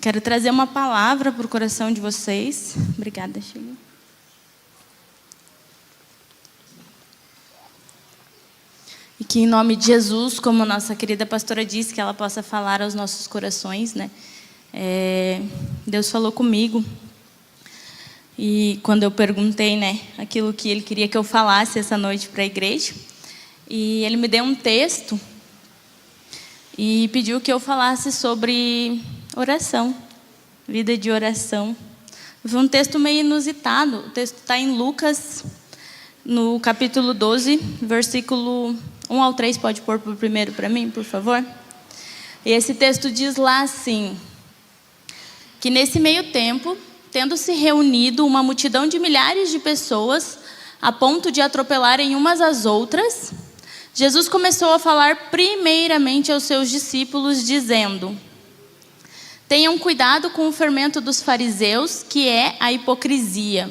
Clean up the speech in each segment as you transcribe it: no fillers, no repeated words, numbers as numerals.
quero trazer uma palavra para o coração de vocês. Obrigada, Sheila. E que em nome de Jesus, como a nossa querida pastora disse, que ela possa falar aos nossos corações, né? Deus falou comigo. E quando eu perguntei, né, aquilo que Ele queria que eu falasse essa noite para a igreja, e Ele me deu um texto e pediu que eu falasse sobre oração, vida de oração. Foi um texto meio inusitado. O texto está em Lucas, no capítulo 12, versículo 1 ao 3. Pode pôr por primeiro para mim, por favor? E esse texto diz lá assim, que nesse meio tempo, tendo se reunido uma multidão de milhares de pessoas, a ponto de atropelarem umas às outras, Jesus começou a falar primeiramente aos seus discípulos, dizendo: tenham cuidado com o fermento dos fariseus, que é a hipocrisia.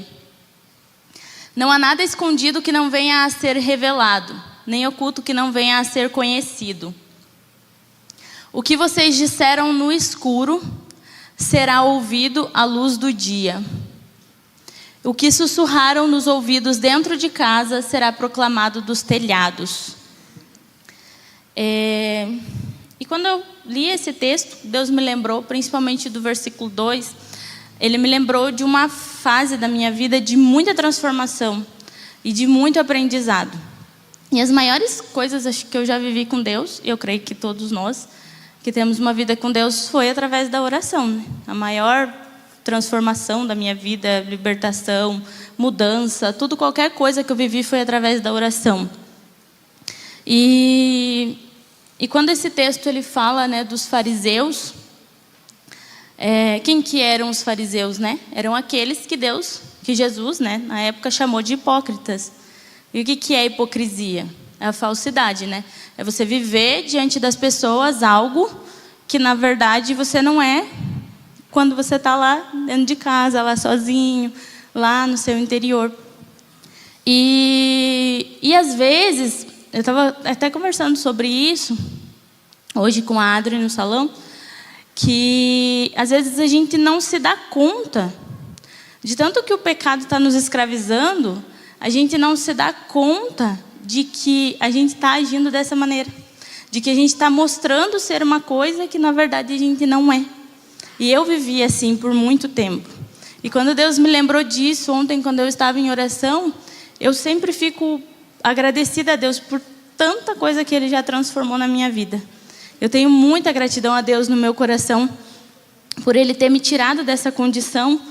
Não há nada escondido que não venha a ser revelado, nem oculto que não venha a ser conhecido. O que vocês disseram no escuro será ouvido à luz do dia. O que sussurraram nos ouvidos dentro de casa será proclamado dos telhados. E quando eu li esse texto, Deus me lembrou, principalmente do versículo 2, Ele me lembrou de uma fase da minha vida de muita transformação e de muito aprendizado. E as maiores coisas acho que eu já vivi com Deus, eu creio que todos nós que temos uma vida com Deus, foi através da oração, né? A maior transformação da minha vida, libertação, mudança, tudo, qualquer coisa que eu vivi foi através da oração. E quando esse texto ele fala, né, dos fariseus, quem que eram os fariseus, né? Eram aqueles que Jesus, né, na época chamou de hipócritas. E o que é hipocrisia? É a falsidade, né? É você viver diante das pessoas algo que na verdade você não é quando você está lá dentro de casa, lá sozinho, lá no seu interior. E às vezes, eu estava até conversando sobre isso hoje com a Adri no salão, que às vezes a gente não se dá conta de tanto que o pecado está nos escravizando, a gente não se dá conta de que a gente está agindo dessa maneira, de que a gente está mostrando ser uma coisa que na verdade a gente não é. E eu vivi assim por muito tempo. E quando Deus me lembrou disso ontem, quando eu estava em oração, eu sempre fico agradecida a Deus por tanta coisa que Ele já transformou na minha vida. Eu tenho muita gratidão a Deus no meu coração por Ele ter me tirado dessa condição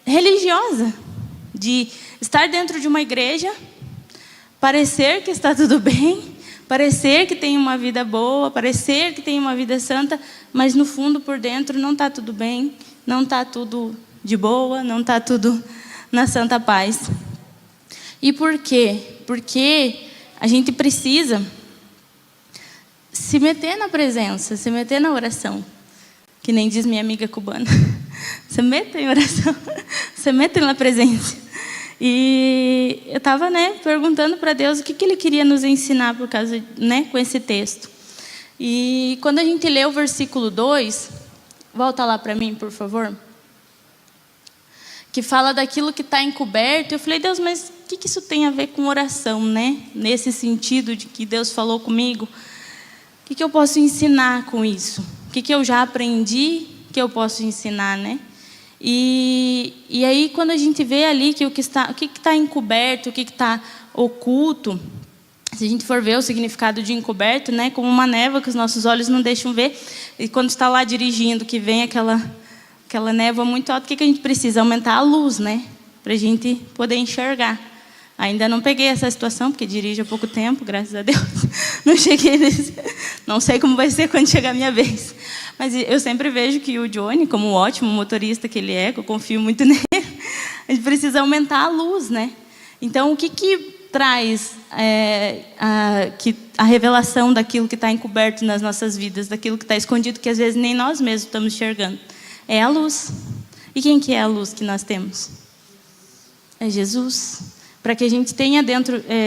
religiosa, de estar dentro de uma igreja, parecer que está tudo bem, parecer que tem uma vida boa, parecer que tem uma vida santa, mas no fundo, por dentro, não está tudo bem, não está tudo de boa, não está tudo na santa paz. E por quê? Porque a gente precisa se meter na presença, se meter na oração. Que nem diz minha amiga cubana. Se meta em oração, se meta na presença. E eu estava, né, perguntando para Deus o que Ele queria nos ensinar por causa, né, com esse texto. E quando a gente lê o versículo 2, volta lá para mim, por favor, que fala daquilo que está encoberto. Eu falei, Deus, mas o que isso tem a ver com oração, né? Nesse sentido de que Deus falou comigo, o que eu posso ensinar com isso? O que eu já aprendi que eu posso ensinar, né? E aí, quando a gente vê ali que o que está encoberto, o que está oculto, se a gente for ver o significado de encoberto, né, como uma névoa que os nossos olhos não deixam ver, e quando está lá dirigindo, que vem aquela névoa muito alta, o que a gente precisa? Aumentar a luz, né, para a gente poder enxergar. Ainda não peguei essa situação, porque dirijo há pouco tempo, graças a Deus. Não cheguei nesse... Não sei como vai ser quando chegar a minha vez. Mas eu sempre vejo que o Johnny, como um ótimo motorista que ele é, que eu confio muito nele, a gente precisa aumentar a luz, né? Então, o que traz a revelação daquilo que está encoberto nas nossas vidas, daquilo que está escondido, que às vezes nem nós mesmos estamos enxergando? É a luz. E quem que é a luz que nós temos? É Jesus. Para que a gente tenha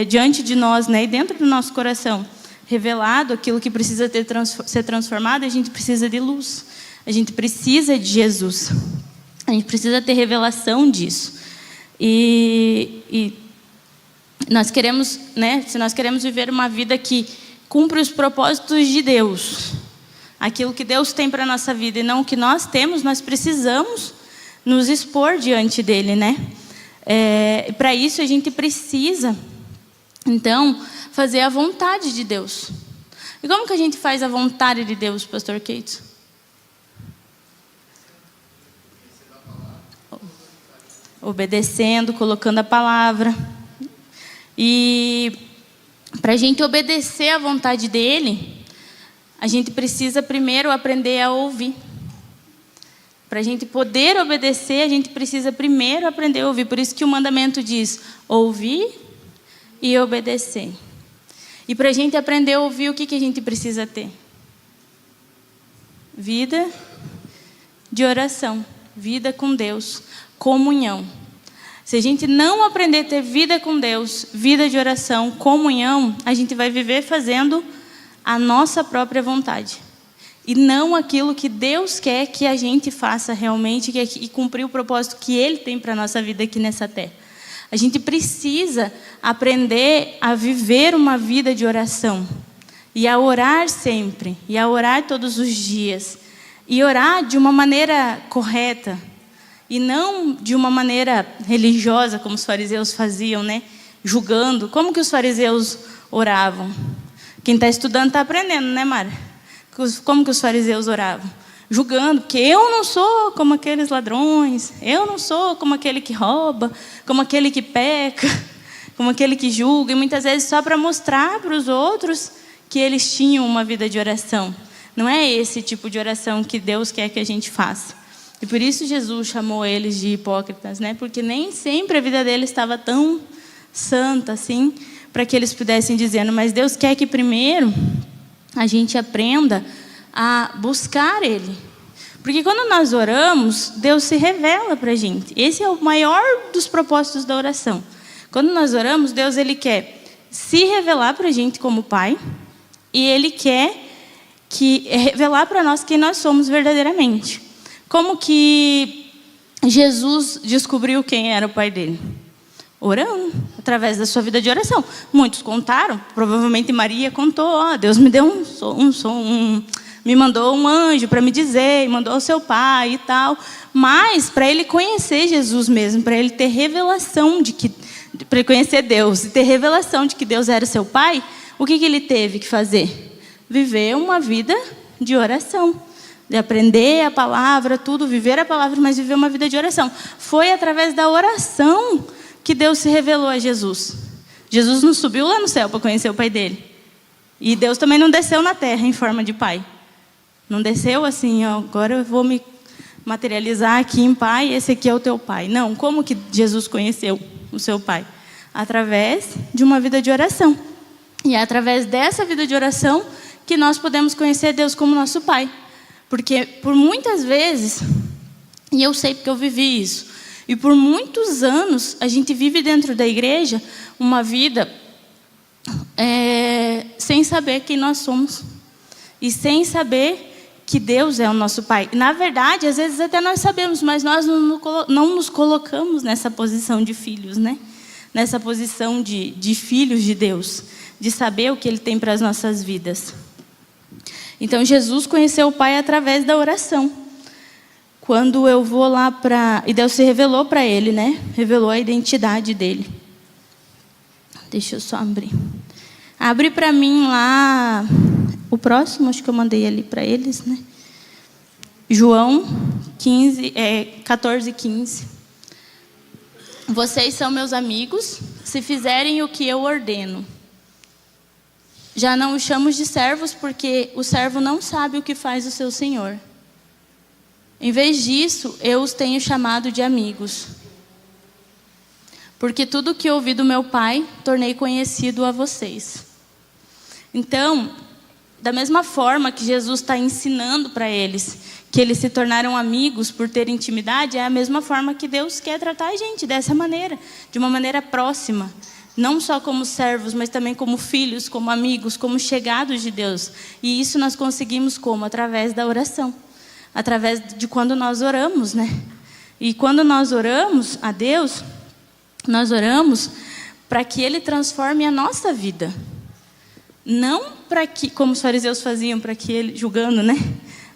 diante de nós, né, e dentro do nosso coração, revelado aquilo que precisa ser transformado, a gente precisa de luz. A gente precisa de Jesus. A gente precisa ter revelação disso. E nós queremos, né, se nós queremos viver uma vida que cumpre os propósitos de Deus, aquilo que Deus tem para a nossa vida e não o que nós temos, nós precisamos nos expor diante dele, né? Para isso a gente precisa, então, fazer a vontade de Deus. E como que a gente faz a vontade de Deus, pastor Keito? Obedecendo, colocando a palavra. E para a gente obedecer à vontade dele, a gente precisa primeiro aprender a ouvir. Para a gente poder obedecer, a gente precisa primeiro aprender a ouvir. Por isso que o mandamento diz: ouvir e obedecer. E para a gente aprender a ouvir, o que a gente precisa ter? Vida de oração, vida com Deus, comunhão. Se a gente não aprender a ter vida com Deus, vida de oração, comunhão, a gente vai viver fazendo a nossa própria vontade. E não aquilo que Deus quer que a gente faça realmente e cumprir o propósito que Ele tem para a nossa vida aqui nessa terra. A gente precisa aprender a viver uma vida de oração. E a orar sempre. E a orar todos os dias. E orar de uma maneira correta. E não de uma maneira religiosa, como os fariseus faziam, né? Julgando. Como que os fariseus oravam? Quem está estudando está aprendendo, né, Mara? Como que os fariseus oravam? Julgando, porque eu não sou como aqueles ladrões, eu não sou como aquele que rouba, como aquele que peca, como aquele que julga, e muitas vezes só para mostrar para os outros que eles tinham uma vida de oração. Não é esse tipo de oração que Deus quer que a gente faça. E por isso Jesus chamou eles de hipócritas, né? Porque nem sempre a vida deles estava tão santa assim, para que eles pudessem dizer, mas Deus quer que primeiro a gente aprenda a buscar Ele. Porque quando nós oramos, Deus se revela para a gente. Esse é o maior dos propósitos da oração. Quando nós oramos, Deus Ele quer se revelar para a gente como Pai. E Ele quer revelar para nós quem nós somos verdadeiramente. Como que Jesus descobriu quem era o Pai dele? Orando, através da sua vida de oração. Muitos contaram, provavelmente Maria contou, Deus me deu me mandou um anjo para me dizer, mandou o seu pai e tal. Mas para ele conhecer Jesus mesmo, para ele ter revelação para ele conhecer Deus e ter revelação de que Deus era seu pai, o que ele teve que fazer? Viver uma vida de oração. De aprender a palavra, tudo, viver a palavra, mas viver uma vida de oração. Foi através da oração que Deus se revelou a Jesus. Jesus não subiu lá no céu para conhecer o pai dele. E Deus também não desceu na terra em forma de pai. Não desceu assim, agora eu vou me materializar aqui em pai, esse aqui é o teu pai. Não, como que Jesus conheceu o seu pai? Através de uma vida de oração. E é através dessa vida de oração que nós podemos conhecer Deus como nosso pai. Porque por muitas vezes, e eu sei porque eu vivi isso, e por muitos anos a gente vive dentro da igreja uma vida sem saber quem nós somos. E sem saber que Deus é o nosso Pai. Na verdade, às vezes até nós sabemos, mas nós não nos colocamos nessa posição de filhos, né? Nessa posição de filhos de Deus, de saber o que Ele tem para as nossas vidas. Então, Jesus conheceu o Pai através da oração. Quando eu vou lá e Deus se revelou para ele, né? Revelou a identidade dele. Deixa eu só abrir. Abre para mim lá o próximo, acho que eu mandei ali para eles, né? João 14:15. Vocês são meus amigos, se fizerem o que eu ordeno. Já não os chamo de servos, porque o servo não sabe o que faz o seu senhor. Em vez disso, eu os tenho chamado de amigos. Porque tudo o que ouvi do meu Pai, tornei conhecido a vocês. Então, da mesma forma que Jesus está ensinando para eles, que eles se tornaram amigos por ter intimidade, é a mesma forma que Deus quer tratar a gente, dessa maneira, de uma maneira próxima. Não só como servos, mas também como filhos, como amigos, como chegados de Deus. E isso nós conseguimos como? Através da oração. através de quando nós oramos, né? E quando nós oramos a Deus, nós oramos para que Ele transforme a nossa vida. Não para que, como os fariseus faziam, para que Ele, julgando, né?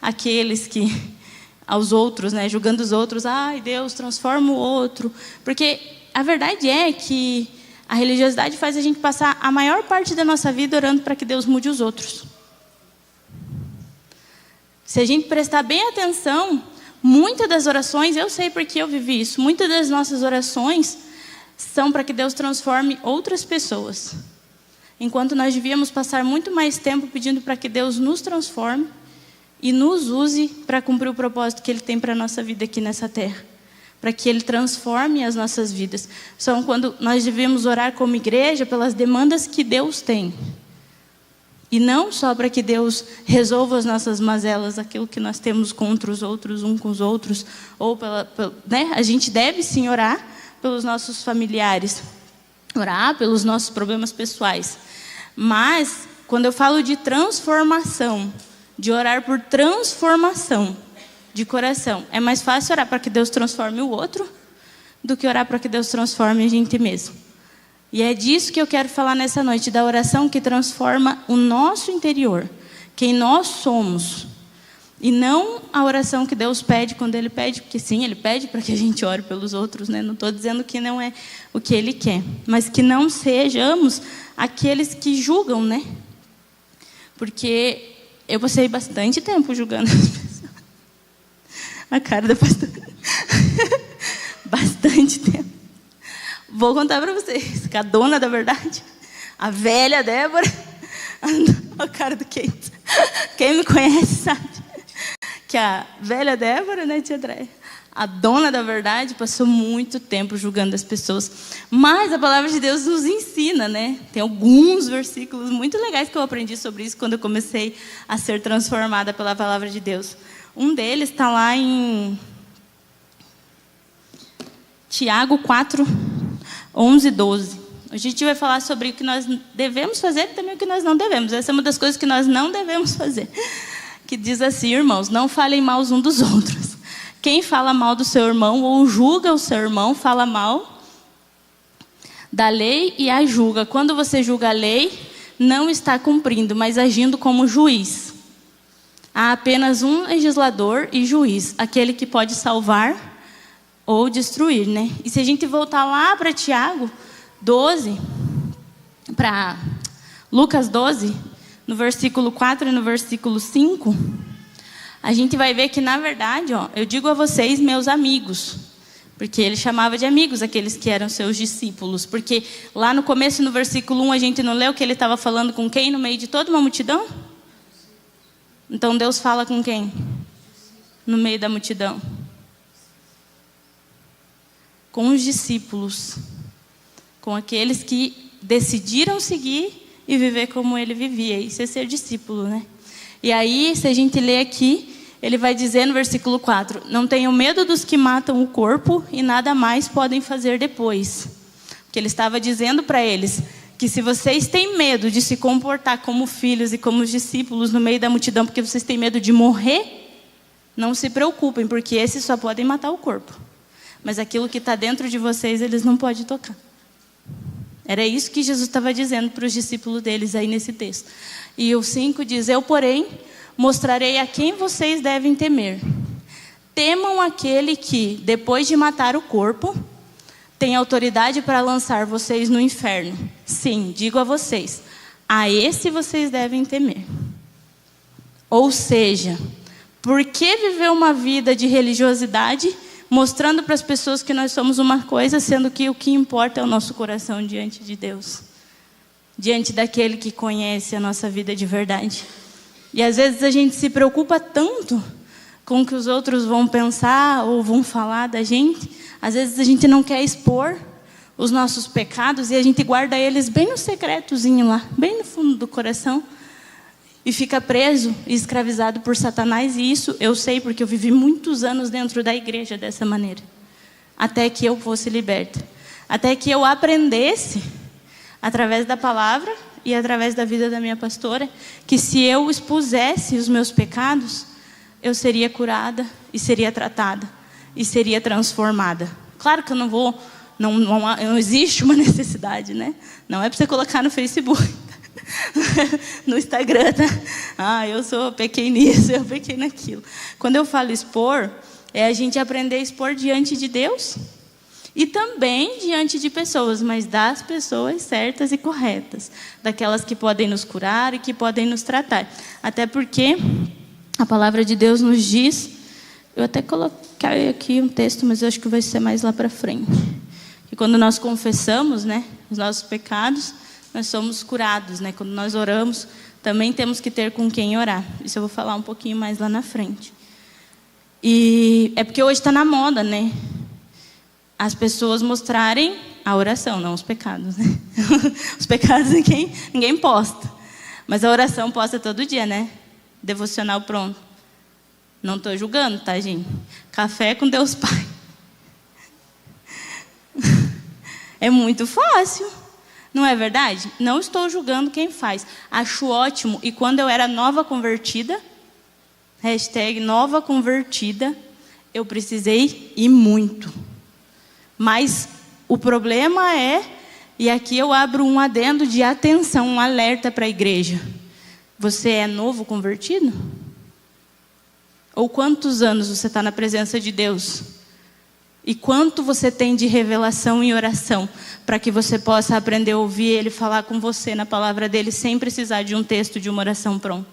Aqueles que, aos outros, né? Julgando os outros, ai, Deus, transforma o outro. Porque a verdade é que a religiosidade faz a gente passar a maior parte da nossa vida orando para que Deus mude os outros. Se a gente prestar bem atenção, muitas das orações, eu sei porque eu vivi isso, muitas das nossas orações são para que Deus transforme outras pessoas. Enquanto nós devíamos passar muito mais tempo pedindo para que Deus nos transforme e nos use para cumprir o propósito que Ele tem para a nossa vida aqui nessa terra. Para que Ele transforme as nossas vidas. São quando nós devemos orar como igreja pelas demandas que Deus tem. E não só para que Deus resolva as nossas mazelas, aquilo que nós temos contra os outros, um com os outros. Ou né? A gente deve sim orar pelos nossos familiares. Orar pelos nossos problemas pessoais. Mas, quando eu falo de transformação, de orar por transformação de coração, é mais fácil orar para que Deus transforme o outro do que orar para que Deus transforme a gente mesmo. E é disso que eu quero falar nessa noite, da oração que transforma o nosso interior, quem nós somos. E não a oração que Deus pede quando Ele pede, porque sim, Ele pede para que a gente ore pelos outros, né? Não estou dizendo que não é o que Ele quer, mas que não sejamos aqueles que julgam, né? Porque eu passei bastante tempo julgando as pessoas. A cara da pastora. Bastante tempo. Vou contar para vocês que a dona da verdade, a velha Débora, a cara do Kate. Quem me conhece sabe que a velha Débora, né, tia Andréia, a dona da verdade, passou muito tempo julgando as pessoas. Mas a palavra de Deus nos ensina, né? Tem alguns versículos muito legais que eu aprendi sobre isso quando eu comecei a ser transformada pela palavra de Deus. Um deles está lá em Tiago 4, 11, 12. A gente vai falar sobre o que nós devemos fazer e também o que nós não devemos. Essa é uma das coisas que nós não devemos fazer. Que diz assim, irmãos, não falem mal uns dos outros. Quem fala mal do seu irmão ou julga o seu irmão, fala mal da lei e a julga. Quando você julga a lei, não está cumprindo, mas agindo como juiz. Há apenas um legislador e juiz, aquele que pode salvar ou destruir, né? E se a gente voltar lá para Tiago 12, para Lucas 12, no versículo 4 e no versículo 5, a gente vai ver que, na verdade, ó, eu digo a vocês, meus amigos, porque ele chamava de amigos aqueles que eram seus discípulos, porque lá no começo, no versículo 1, a gente não leu que ele estava falando com quem no meio de toda uma multidão? Então Deus fala com quem? No meio da multidão. Com os discípulos, com aqueles que decidiram seguir e viver como ele vivia. Isso é ser discípulo, né? E aí, se a gente ler aqui, ele vai dizer no versículo 4, não tenham medo dos que matam o corpo e nada mais podem fazer depois. Porque ele estava dizendo para eles que se vocês têm medo de se comportar como filhos e como discípulos no meio da multidão, porque vocês têm medo de morrer, não se preocupem, porque esses só podem matar o corpo. Mas aquilo que está dentro de vocês, eles não podem tocar. Era isso que Jesus estava dizendo para os discípulos deles aí nesse texto. E o 5 diz, eu, porém, mostrarei a quem vocês devem temer. Temam aquele que, depois de matar o corpo, tem autoridade para lançar vocês no inferno. Sim, digo a vocês, a esse vocês devem temer. Ou seja, por que viver uma vida de religiosidade, mostrando para as pessoas que nós somos uma coisa, sendo que o que importa é o nosso coração diante de Deus, diante daquele que conhece a nossa vida de verdade. E às vezes a gente se preocupa tanto com o que os outros vão pensar ou vão falar da gente. Às vezes a gente não quer expor os nossos pecados e a gente guarda eles bem no secretozinho lá, bem no fundo do coração. E fica preso e escravizado por Satanás. E isso eu sei porque eu vivi muitos anos dentro da igreja dessa maneira. Até que eu fosse liberta. Até que eu aprendesse, através da palavra e através da vida da minha pastora, que se eu expusesse os meus pecados, eu seria curada e seria tratada e seria transformada. Claro que eu não vou, não existe uma necessidade, né? Não é para você colocar no Facebook, no Instagram, tá? Eu pequei nisso, eu pequei naquilo. Quando eu falo expor, é a gente aprender a expor diante de Deus e também diante de pessoas, mas das pessoas certas e corretas, daquelas que podem nos curar e que podem nos tratar. Até porque a palavra de Deus nos diz, eu até coloquei aqui um texto, mas eu acho que vai ser mais lá para frente. Que quando nós confessamos, né, os nossos pecados, nós somos curados, né? Quando nós oramos, também temos que ter com quem orar. Isso eu vou falar um pouquinho mais lá na frente. E é porque hoje está na moda, né? As pessoas mostrarem a oração, não os pecados, né? Os pecados ninguém posta. Mas a oração posta todo dia, né? Devocional pronto. Não estou julgando, tá, gente? Café com Deus Pai. É muito fácil. Não é verdade? Não estou julgando quem faz. Acho ótimo. E quando eu era nova convertida, #nova convertida, eu precisei ir muito. Mas o problema é, e aqui eu abro um adendo de atenção, um alerta para a igreja. Você é novo convertido? Ou quantos anos você está na presença de Deus? E quanto você tem de revelação e oração para que você possa aprender a ouvir Ele falar com você na palavra dEle sem precisar de um texto, de uma oração pronta?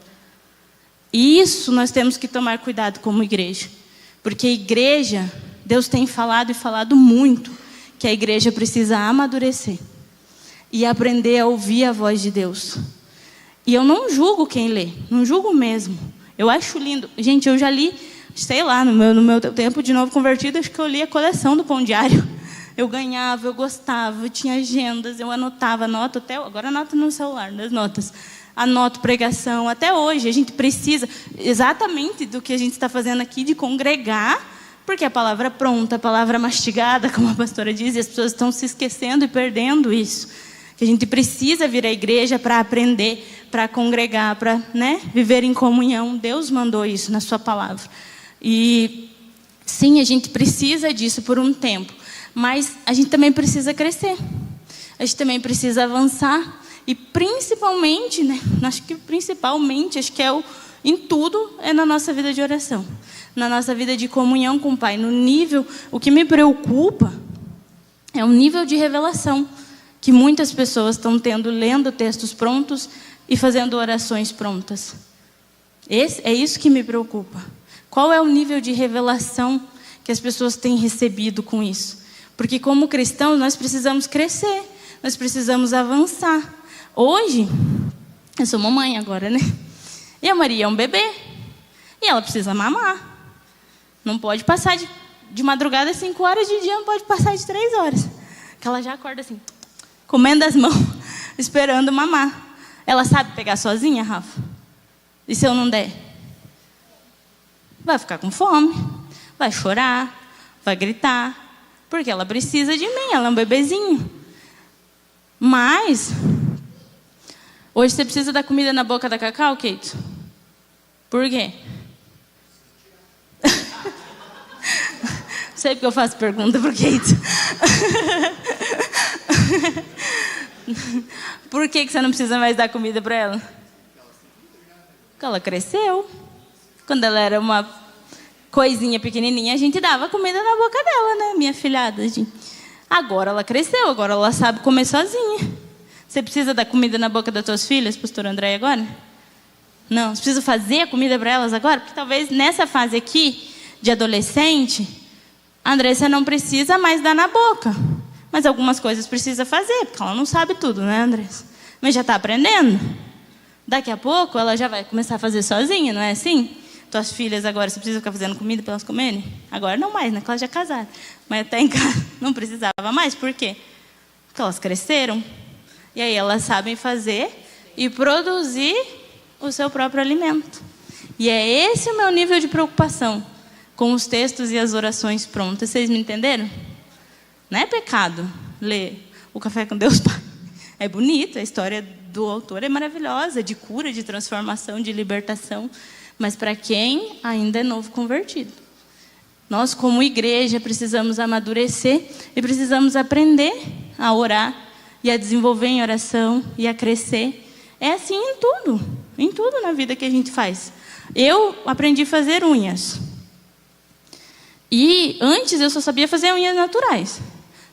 E isso nós temos que tomar cuidado como igreja. Porque igreja, Deus tem falado e falado muito, que a igreja precisa amadurecer e aprender a ouvir a voz de Deus. E eu não julgo quem lê, não julgo mesmo. Eu acho lindo. Gente, eu já li, sei lá, no meu tempo de novo convertido, acho que eu li a coleção do Pão Diário. Eu ganhava, eu gostava, eu tinha agendas, eu anotava, anoto até, agora anoto no celular, nas notas. Anoto pregação, até hoje a gente precisa exatamente do que a gente está fazendo aqui, de congregar, porque a palavra pronta, a palavra mastigada, como a pastora diz, e as pessoas estão se esquecendo e perdendo isso. Que a gente precisa vir à igreja para aprender, para congregar, para, né, viver em comunhão. Deus mandou isso na sua palavra. E sim, a gente precisa disso por um tempo. Mas a gente também precisa crescer. A gente também precisa avançar. E principalmente, né, acho que em tudo é na nossa vida de oração. Na nossa vida de comunhão com o Pai. No nível, o que me preocupa é o nível de revelação que muitas pessoas estão tendo, lendo textos prontos e fazendo orações prontas. É isso que me preocupa. Qual é o nível de revelação que as pessoas têm recebido com isso? Porque como cristãos nós precisamos crescer, nós precisamos avançar. Hoje, eu sou mamãe agora, né? E a Maria é um bebê. E ela precisa mamar. Não pode passar de madrugada 5 horas de dia, não pode passar de 3 horas. Porque ela já acorda assim, comendo as mãos, esperando mamar. Ela sabe pegar sozinha, Rafa? E se eu não der? Vai ficar com fome, vai chorar, vai gritar, porque ela precisa de mim, ela é um bebezinho. Mas, hoje você precisa dar comida na boca da Cacau, Kate? Por quê? Não sei porque eu faço pergunta pro Kate. Por que você não precisa mais dar comida para ela? Porque ela cresceu. Quando ela era uma coisinha pequenininha, a gente dava comida na boca dela, né? Minha filhada. Gente. Agora ela cresceu, agora ela sabe comer sozinha. Você precisa dar comida na boca das suas filhas, pastor André, agora? Não, você precisa fazer a comida para elas agora? Porque talvez nessa fase aqui, de adolescente, a Andressa não precisa mais dar na boca. Mas algumas coisas precisa fazer, porque ela não sabe tudo, né, Andressa? Mas já está aprendendo. Daqui a pouco ela já vai começar a fazer sozinha, não é assim? Tuas filhas agora, você precisa ficar fazendo comida para elas comerem? Agora não mais, né? Porque elas já casaram. Mas até em casa não precisava mais. Por quê? Porque elas cresceram. E aí elas sabem fazer e produzir o seu próprio alimento. E é esse o meu nível de preocupação com os textos e as orações prontas. Vocês me entenderam? Não é pecado ler o Café com Deus Pai. É bonito, a história do autor é maravilhosa, de cura, de transformação, de libertação. mas para quem ainda é novo convertido. Nós, como igreja, precisamos amadurecer e precisamos aprender a orar e a desenvolver em oração e a crescer. É assim em tudo na vida que a gente faz. Eu aprendi a fazer unhas. E antes eu só sabia fazer unhas naturais.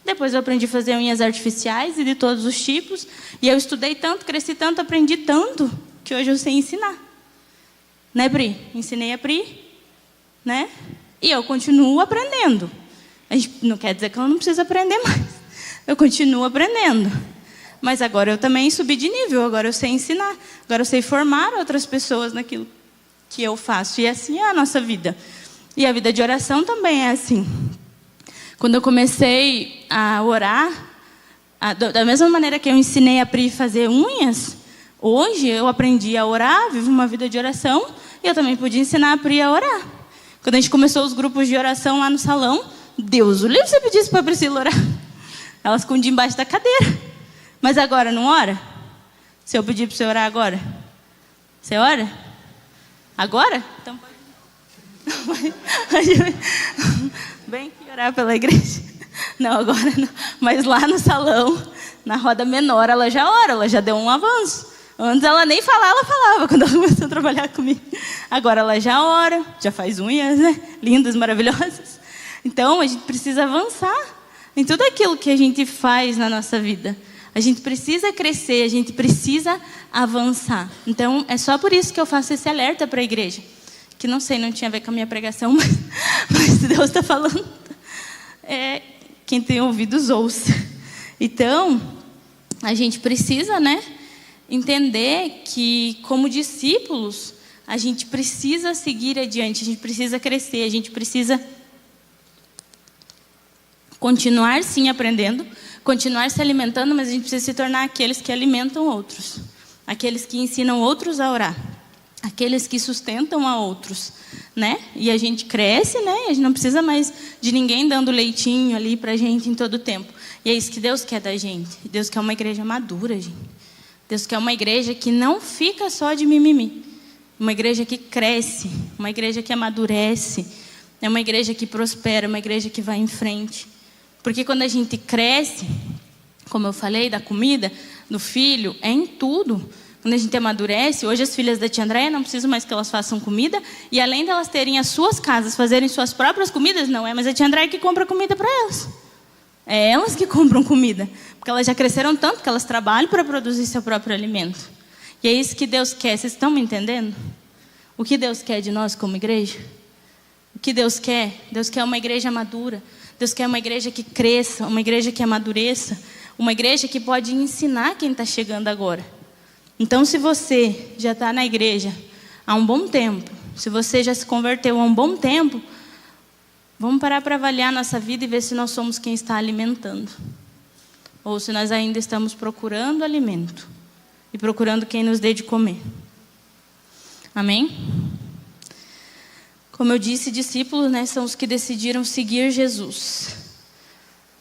Depois eu aprendi a fazer unhas artificiais e de todos os tipos. E eu estudei tanto, cresci tanto, aprendi tanto, que hoje eu sei ensinar. Né, Pri? Ensinei a Pri, né? E eu continuo aprendendo. A gente não quer dizer que eu não preciso aprender mais. Eu continuo aprendendo. Mas agora eu também subi de nível. Agora eu sei ensinar. Agora eu sei formar outras pessoas naquilo que eu faço. E assim é a nossa vida. E a vida de oração também é assim. Quando eu comecei a orar, da mesma maneira que eu ensinei a Pri a fazer unhas, hoje eu aprendi a orar, vivo uma vida de oração, e eu também pude ensinar a Pri a orar. Quando a gente começou os grupos de oração lá no salão, Deus o livre você pedisse para a Priscila orar. Ela escondia embaixo da cadeira. Mas agora não ora? Se eu pedir para você orar agora, você ora? Agora? Então pode. Vem aqui orar pela igreja. Não, agora não. Mas lá no salão, na roda menor, ela já ora, ela já deu um avanço. Antes ela nem falava, ela falava quando ela começou a trabalhar comigo. Agora ela já ora, já faz unhas, né? Lindas, maravilhosas. Então a gente precisa avançar em tudo aquilo que a gente faz na nossa vida. A gente precisa crescer, a gente precisa avançar. Então é só por isso que eu faço esse alerta para a igreja. Que não sei, não tinha a ver com a minha pregação, mas Deus está falando. Quem tem ouvidos, ouça. Então, a gente precisa, né, entender que, como discípulos, a gente precisa seguir adiante, a gente precisa crescer, a gente precisa continuar, sim, aprendendo, continuar se alimentando, mas a gente precisa se tornar aqueles que alimentam outros, aqueles que ensinam outros a orar, aqueles que sustentam a outros, né? E a gente cresce, né? A gente não precisa mais de ninguém dando leitinho ali pra gente em todo o tempo. E é isso que Deus quer da gente. Deus quer uma igreja madura, gente. Deus quer uma igreja que não fica só de mimimi. Uma igreja que cresce, uma igreja que amadurece, é uma igreja que prospera, uma igreja que vai em frente. Porque quando a gente cresce, como eu falei, da comida, do filho, é em tudo. Quando a gente amadurece, hoje as filhas da tia Andréia não precisam mais que elas façam comida, e além de elas terem as suas casas, fazerem suas próprias comidas, não é mais a tia Andréia que compra comida para elas. É elas que compram comida, porque elas já cresceram tanto que elas trabalham para produzir seu próprio alimento. E é isso que Deus quer, vocês estão me entendendo? O que Deus quer de nós como igreja? O que Deus quer? Deus quer uma igreja madura, Deus quer uma igreja que cresça, uma igreja que amadureça, uma igreja que pode ensinar quem está chegando agora. Então, se você já está na igreja há um bom tempo, se você já se converteu há um bom tempo, vamos parar para avaliar nossa vida e ver se nós somos quem está alimentando. Ou se nós ainda estamos procurando alimento e procurando quem nos dê de comer. Amém? Como eu disse, discípulos, né, são os que decidiram seguir Jesus.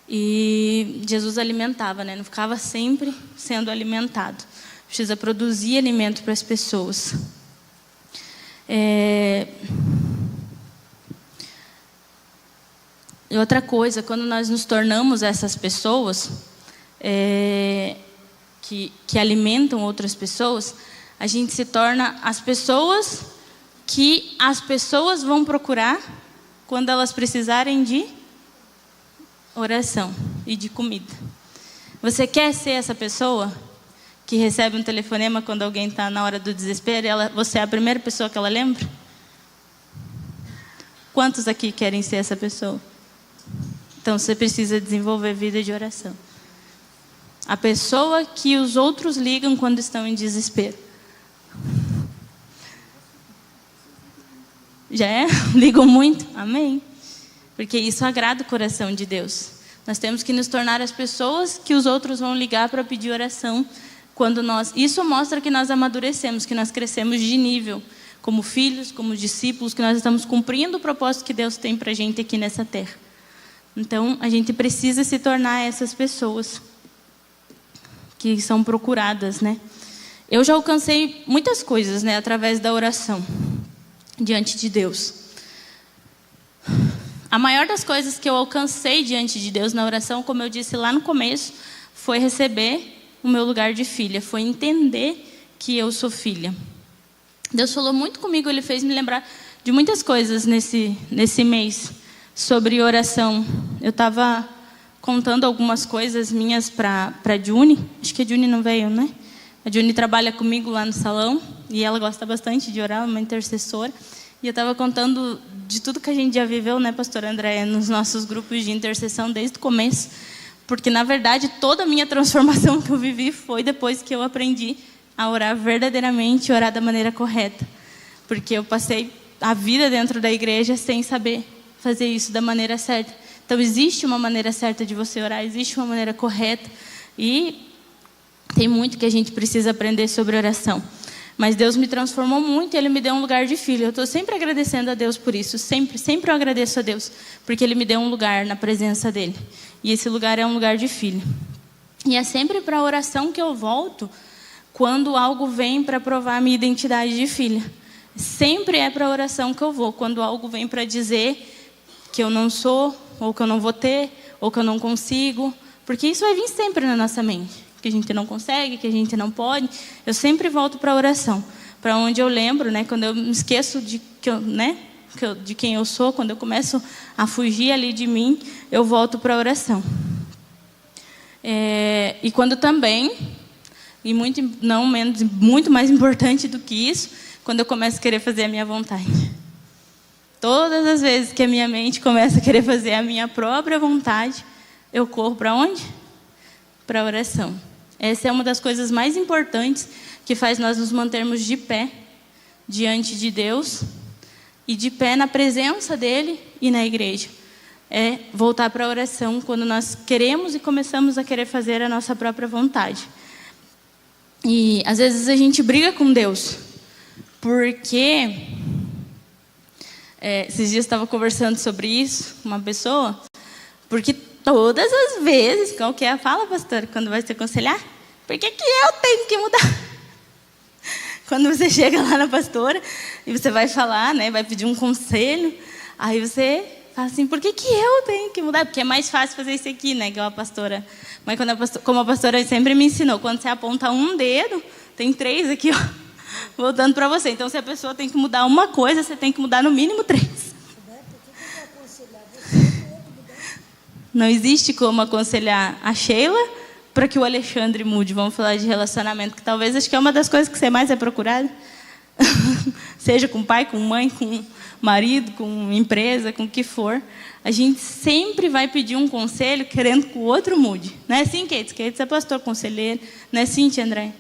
E Jesus alimentava, né, não ficava sempre sendo alimentado. Precisa produzir alimento para as pessoas. E outra coisa, quando nós nos tornamos essas pessoas que alimentam outras pessoas, a gente se torna as pessoas que as pessoas vão procurar quando elas precisarem de oração e de comida. Você quer ser essa pessoa que recebe um telefonema quando alguém está na hora do desespero e você é a primeira pessoa que ela lembra? Quantos aqui querem ser essa pessoa? Então você precisa desenvolver vida de oração. A pessoa que os outros ligam quando estão em desespero. Já é? Ligam muito? Amém. Porque isso agrada o coração de Deus. Nós temos que nos tornar as pessoas que os outros vão ligar para pedir oração. Isso mostra que nós amadurecemos, que nós crescemos de nível, como filhos, como discípulos, que nós estamos cumprindo o propósito que Deus tem para a gente aqui nessa terra. Então, a gente precisa se tornar essas pessoas que são procuradas, né? Eu já alcancei muitas coisas, né, através da oração. diante de Deus. A maior das coisas que eu alcancei diante de Deus na oração, como eu disse lá no começo, foi receber o meu lugar de filha, foi entender que eu sou filha. Deus falou muito comigo, Ele fez me lembrar de muitas coisas nesse mês sobre oração. Eu estava contando algumas coisas minhas para a Juni. Acho que a Juni não veio, né? A Juni trabalha comigo lá no salão e ela gosta bastante de orar, uma intercessora. E eu estava contando de tudo que a gente já viveu, né, pastora Andréia, nos nossos grupos de intercessão desde o começo. Porque, na verdade, toda a minha transformação que eu vivi foi depois que eu aprendi a orar verdadeiramente, orar da maneira correta. Porque eu passei a vida dentro da igreja sem saber fazer isso da maneira certa. Então, existe uma maneira certa de você orar, existe uma maneira correta. E tem muito que a gente precisa aprender sobre oração. Mas Deus me transformou muito e Ele me deu um lugar de filho. Eu estou sempre agradecendo a Deus por isso. Sempre eu agradeço a Deus. Porque Ele me deu um lugar na presença dEle. E esse lugar é um lugar de filho. E é sempre para a oração que eu volto quando algo vem para provar a minha identidade de filha. Sempre é para a oração que eu vou. Quando algo vem para dizer que eu não sou, ou que eu não vou ter, ou que eu não consigo. Porque isso vai vir sempre na nossa mente. Que a gente não consegue, que a gente não pode. Eu sempre volto para a oração. Para onde eu lembro, né? Quando eu me esqueço de quem eu sou, quando eu começo a fugir ali de mim, eu volto para a oração. E quando também, e muito mais importante do que isso, quando eu começo a querer fazer a minha vontade. Todas as vezes que a minha mente começa a querer fazer a minha própria vontade, eu corro para onde? Para a oração. Essa é uma das coisas mais importantes que faz nós nos mantermos de pé diante de Deus e de pé na presença dEle e na igreja. É voltar para a oração quando nós queremos e começamos a querer fazer a nossa própria vontade. E às vezes a gente briga com Deus, porque esses dias eu estava conversando sobre isso com uma pessoa, porque todas as vezes, qual que é a fala, pastor, quando vai se aconselhar? Por que eu tenho que mudar? Quando você chega lá na pastora e você vai falar, né, vai pedir um conselho, aí você fala assim, por que eu tenho que mudar? Porque é mais fácil fazer isso aqui, né, igual a pastora. Mas como a pastora sempre me ensinou, quando você aponta um dedo, tem 3 aqui, ó, voltando para você. Então, se a pessoa tem que mudar uma coisa, você tem que mudar no mínimo 3. Não existe como aconselhar a Sheila para que o Alexandre mude. Vamos falar de relacionamento, que talvez acho que é uma das coisas que você mais é procurado. Seja com pai, com mãe, com marido, com empresa, com o que for. A gente sempre vai pedir um conselho querendo que o outro mude. Não é assim, Kate? Kate é pastor, conselheiro. Não é assim, tia André?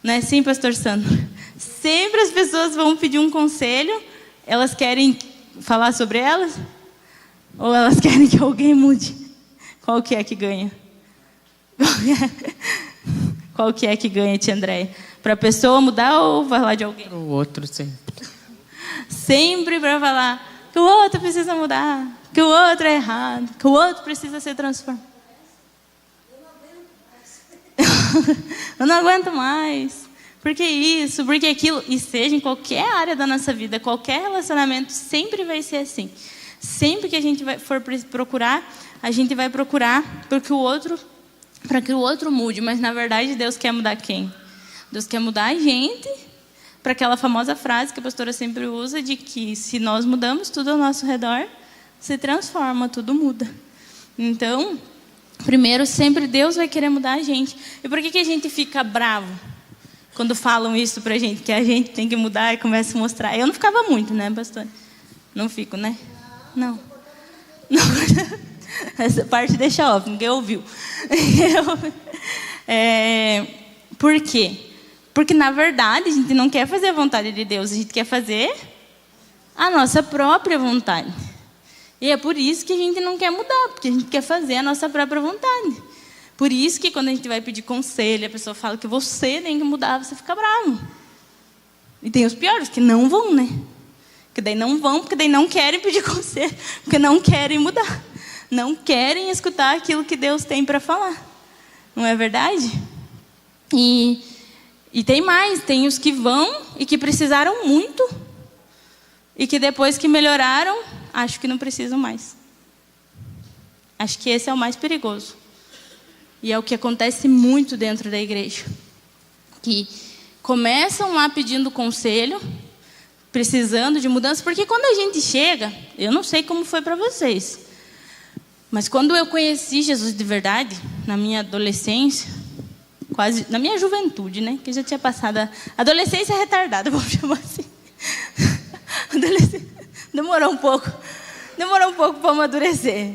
Não é assim, pastor Sandro? Sempre as pessoas vão pedir um conselho, elas querem falar sobre elas, ou elas querem que alguém mude? Qual que é que ganha? Qual que é que ganha, tia Andréia? Para a pessoa mudar ou falar de alguém? O outro sempre. Sempre para falar que o outro precisa mudar, que o outro é errado, que o outro precisa ser transformado. Eu não aguento mais. Por que isso? Por que aquilo? E seja em qualquer área da nossa vida, qualquer relacionamento, sempre vai ser assim. Sempre que a gente for procurar, a gente vai procurar para que o outro mude. Mas, na verdade, Deus quer mudar quem? Deus quer mudar a gente para aquela famosa frase que a pastora sempre usa de que se nós mudamos, tudo ao nosso redor se transforma, tudo muda. Então, primeiro, sempre Deus vai querer mudar a gente. E por que a gente fica bravo quando falam isso para a gente? Que a gente tem que mudar e começa a mostrar. Eu não ficava muito, né, pastora? Não fico, né? Não. Essa parte deixa off, ninguém ouviu. Por quê? Porque, na verdade, a gente não quer fazer a vontade de Deus, a gente quer fazer a nossa própria vontade. E é por isso que a gente não quer mudar, porque a gente quer fazer a nossa própria vontade. Por isso que quando a gente vai pedir conselho, a pessoa fala que você tem que mudar, você fica bravo. E tem os piores, que não vão, né? Que daí não vão, porque daí não querem pedir conselho, porque não querem mudar. Não querem escutar aquilo que Deus tem para falar. Não é verdade? E tem mais, tem os que vão e que precisaram muito e que depois que melhoraram, acho que não precisam mais. Acho que esse é o mais perigoso. E é o que acontece muito dentro da igreja. Que começam lá pedindo conselho, precisando de mudança, porque quando a gente chega, eu não sei como foi para vocês, mas quando eu conheci Jesus de verdade, na minha adolescência, quase na minha juventude, né, que eu já tinha passado a adolescência retardada, vamos chamar assim. Demorou um pouco para amadurecer.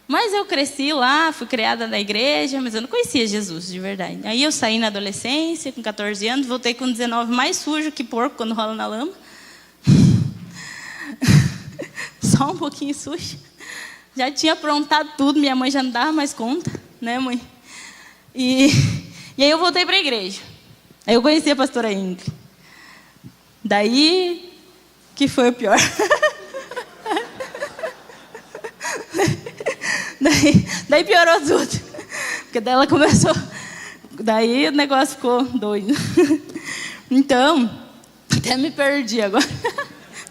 Mas eu cresci lá, fui criada na igreja, mas eu não conhecia Jesus de verdade. Aí eu saí na adolescência, com 14 anos, voltei com 19, mais sujo que porco quando rola na lama. Só um pouquinho sujo. Já tinha aprontado tudo, minha mãe já não dava mais conta, né, mãe? E aí eu voltei para a igreja. Aí eu conheci a pastora Ingrid. Daí que foi o pior. Daí piorou tudo. Porque daí ela começou. Daí o negócio ficou doido. Então, até me perdi agora.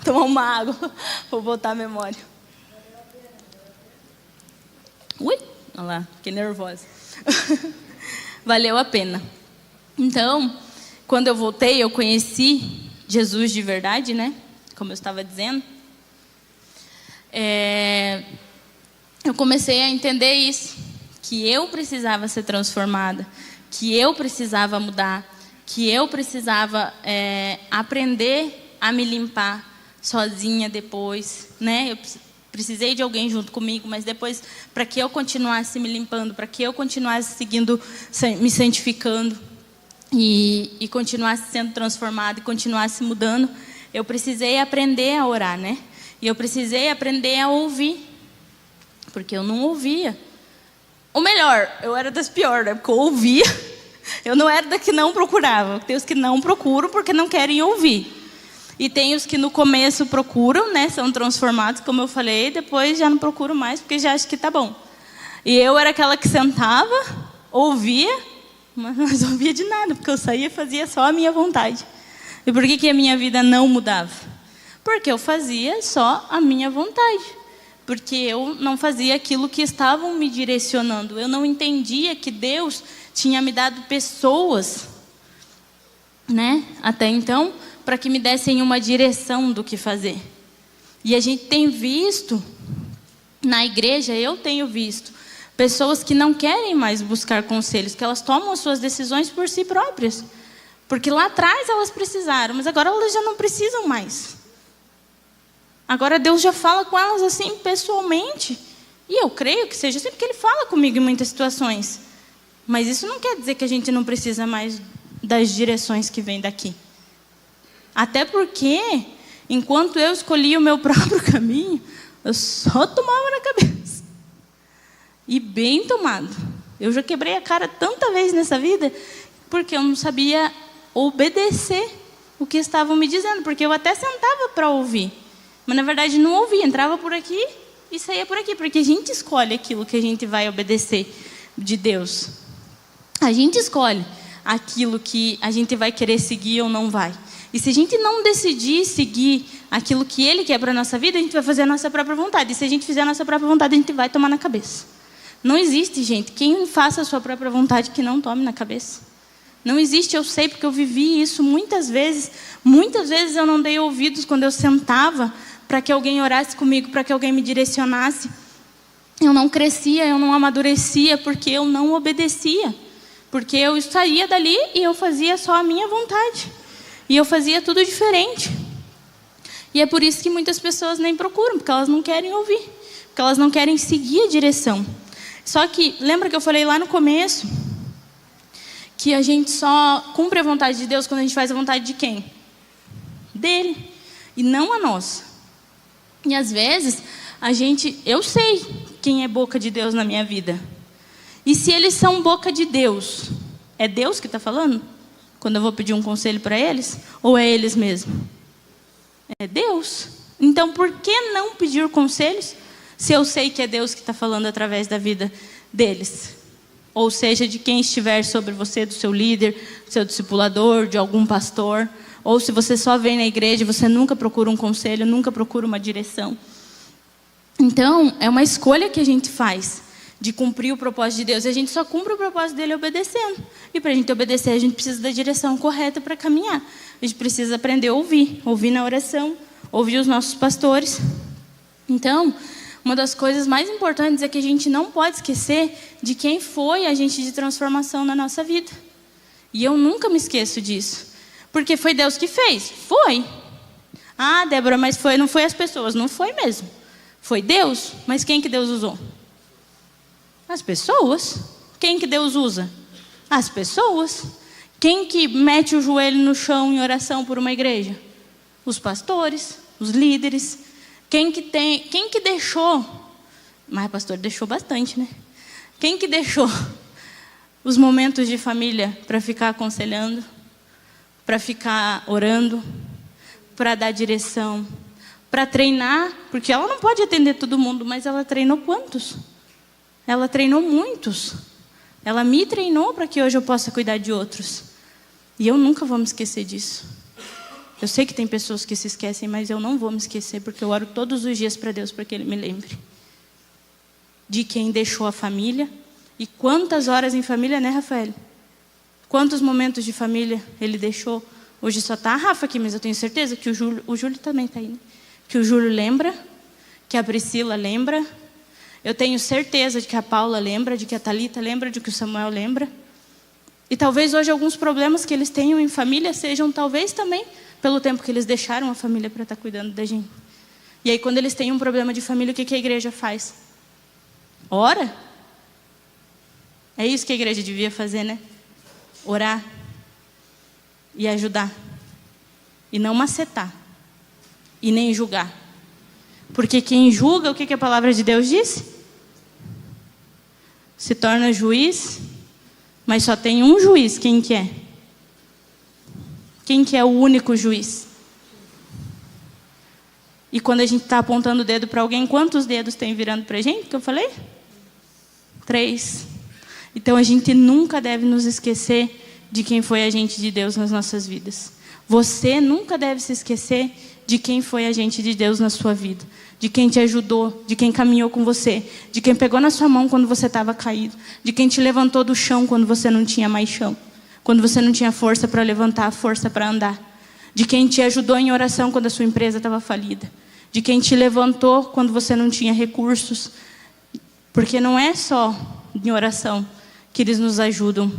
Tomar uma água. Vou voltar a memória. Ui, olha lá, fiquei nervosa. Valeu a pena. Então, quando eu voltei, eu conheci Jesus de verdade, né? Como eu estava dizendo. Eu comecei a entender isso, que eu precisava ser transformada, que eu precisava mudar, que eu precisava aprender a me limpar sozinha depois, né? Eu precisei de alguém junto comigo, mas depois, para que eu continuasse me limpando, para que eu continuasse seguindo, me santificando e continuasse sendo transformada e continuasse mudando, eu precisei aprender a orar, né? E eu precisei aprender a ouvir. Porque eu não ouvia. Ou melhor, eu era das piores, né? Porque eu ouvia. Eu não era da que não procurava. Tem os que não procuram porque não querem ouvir. E tem os que no começo procuram, né? São transformados, como eu falei. Depois já não procuram mais porque já acham que tá bom. E eu era aquela que sentava, ouvia, mas não ouvia de nada. Porque eu saía e fazia só a minha vontade. E por que a minha vida não mudava? Porque eu fazia só a minha vontade. Porque eu não fazia aquilo que estavam me direcionando. Eu não entendia que Deus tinha me dado pessoas, né, até então, para que me dessem uma direção do que fazer. E a gente tem visto, na igreja, eu tenho visto, pessoas que não querem mais buscar conselhos, que elas tomam as suas decisões por si próprias. Porque lá atrás elas precisaram, mas agora elas já não precisam mais. Agora Deus já fala com elas assim, pessoalmente. E eu creio que seja assim, porque Ele fala comigo em muitas situações. Mas isso não quer dizer que a gente não precisa mais das direções que vêm daqui. Até porque, enquanto eu escolhia o meu próprio caminho, eu só tomava na cabeça. E bem tomado. Eu já quebrei a cara tanta vez nessa vida, porque eu não sabia obedecer o que estavam me dizendo. Porque eu até sentava para ouvir. Mas, na verdade, não ouvia. Entrava por aqui e saía por aqui. Porque a gente escolhe aquilo que a gente vai obedecer de Deus. A gente escolhe aquilo que a gente vai querer seguir ou não vai. E se a gente não decidir seguir aquilo que Ele quer para a nossa vida, a gente vai fazer a nossa própria vontade. E se a gente fizer a nossa própria vontade, a gente vai tomar na cabeça. Não existe, gente, quem faça a sua própria vontade que não tome na cabeça. Não existe, eu sei, porque eu vivi isso muitas vezes. Muitas vezes eu não dei ouvidos quando eu sentava para que alguém orasse comigo, para que alguém me direcionasse. Eu não crescia, eu não amadurecia, porque eu não obedecia. Porque eu saía dali e eu fazia só a minha vontade. E eu fazia tudo diferente. E é por isso que muitas pessoas nem procuram, porque elas não querem ouvir. Porque elas não querem seguir a direção. Só que, lembra que eu falei lá no começo? Que a gente só cumpre a vontade de Deus quando a gente faz a vontade de quem? Dele. E não a nossa. E às vezes, eu sei quem é boca de Deus na minha vida. E se eles são boca de Deus, é Deus que está falando? Quando eu vou pedir um conselho para eles? Ou é eles mesmos? É Deus. Então, por que não pedir conselhos se eu sei que é Deus que está falando através da vida deles? Ou seja, de quem estiver sobre você, do seu líder, do seu discipulador, de algum pastor, Ou se você só vem na igreja, você nunca procura um conselho, nunca procura uma direção. Então, é uma escolha que a gente faz de cumprir o propósito de Deus. E a gente só cumpre o propósito dele obedecendo. E para a gente obedecer, a gente precisa da direção correta para caminhar. A gente precisa aprender a ouvir na oração, ouvir os nossos pastores. Então, uma das coisas mais importantes é que a gente não pode esquecer de quem foi agente de transformação na nossa vida. E eu nunca me esqueço disso. Porque foi Deus que fez? Foi. Ah, Débora, mas não foi as pessoas. Não foi mesmo. Foi Deus. Mas quem que Deus usou? As pessoas. Quem que Deus usa? As pessoas. Quem que mete o joelho no chão em oração por uma igreja? Os pastores, os líderes. Quem que deixou? Mas o pastor deixou bastante, né? Quem que deixou os momentos de família para ficar aconselhando, para ficar orando, para dar direção, para treinar? Porque ela não pode atender todo mundo, mas ela treinou quantos? Ela treinou muitos. Ela me treinou para que hoje eu possa cuidar de outros. E eu nunca vou me esquecer disso. Eu sei que tem pessoas que se esquecem, mas eu não vou me esquecer, porque eu oro todos os dias para Deus, para que Ele me lembre de quem deixou a família. E quantas horas em família, né, Rafael? Quantos momentos de família Ele deixou? Hoje só está a Rafa aqui, mas eu tenho certeza que o Júlio também está aí, né? Que o Júlio lembra, que a Priscila lembra. Eu tenho certeza de que a Paula lembra, de que a Thalita lembra, de que o Samuel lembra. E talvez hoje alguns problemas que eles tenham em família sejam talvez também pelo tempo que eles deixaram a família para estar cuidando da gente. E aí quando eles têm um problema de família, o que a igreja faz? Ora? É isso que a igreja devia fazer, né? Orar e ajudar. E não macetar. E nem julgar. Porque quem julga, o que a palavra de Deus diz? Se torna juiz, mas só tem um juiz. Quem que é? Quem que é o único juiz? E quando a gente está apontando o dedo para alguém, quantos dedos tem virando para a gente, que eu falei? 3. Então a gente nunca deve nos esquecer de quem foi agente de Deus nas nossas vidas. Você nunca deve se esquecer de quem foi agente de Deus na sua vida. De quem te ajudou, de quem caminhou com você, de quem pegou na sua mão quando você estava caído, de quem te levantou do chão quando você não tinha mais chão, quando você não tinha força para levantar, força para andar, de quem te ajudou em oração quando a sua empresa estava falida, de quem te levantou quando você não tinha recursos. Porque não é só em oração que eles nos ajudam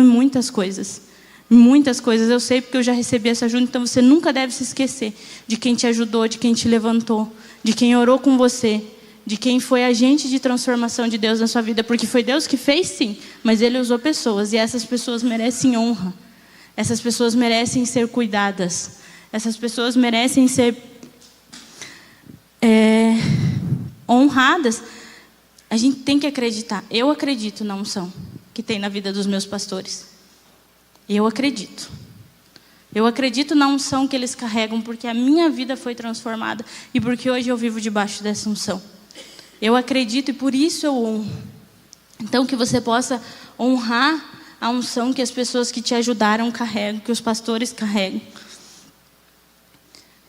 em muitas coisas. Muitas coisas, eu sei porque eu já recebi essa ajuda. Então você nunca deve se esquecer de quem te ajudou, de quem te levantou, de quem orou com você, de quem foi agente de transformação de Deus na sua vida. Porque foi Deus que fez, sim, mas Ele usou pessoas. E essas pessoas merecem honra. Essas pessoas merecem ser cuidadas. Essas pessoas merecem ser honradas. A gente tem que acreditar. Eu acredito na unção que tem na vida dos meus pastores. Eu acredito. Eu acredito na unção que eles carregam, porque a minha vida foi transformada e porque hoje eu vivo debaixo dessa unção. Eu acredito e por isso eu honro. Então que você possa honrar a unção que as pessoas que te ajudaram carregam, que os pastores carregam.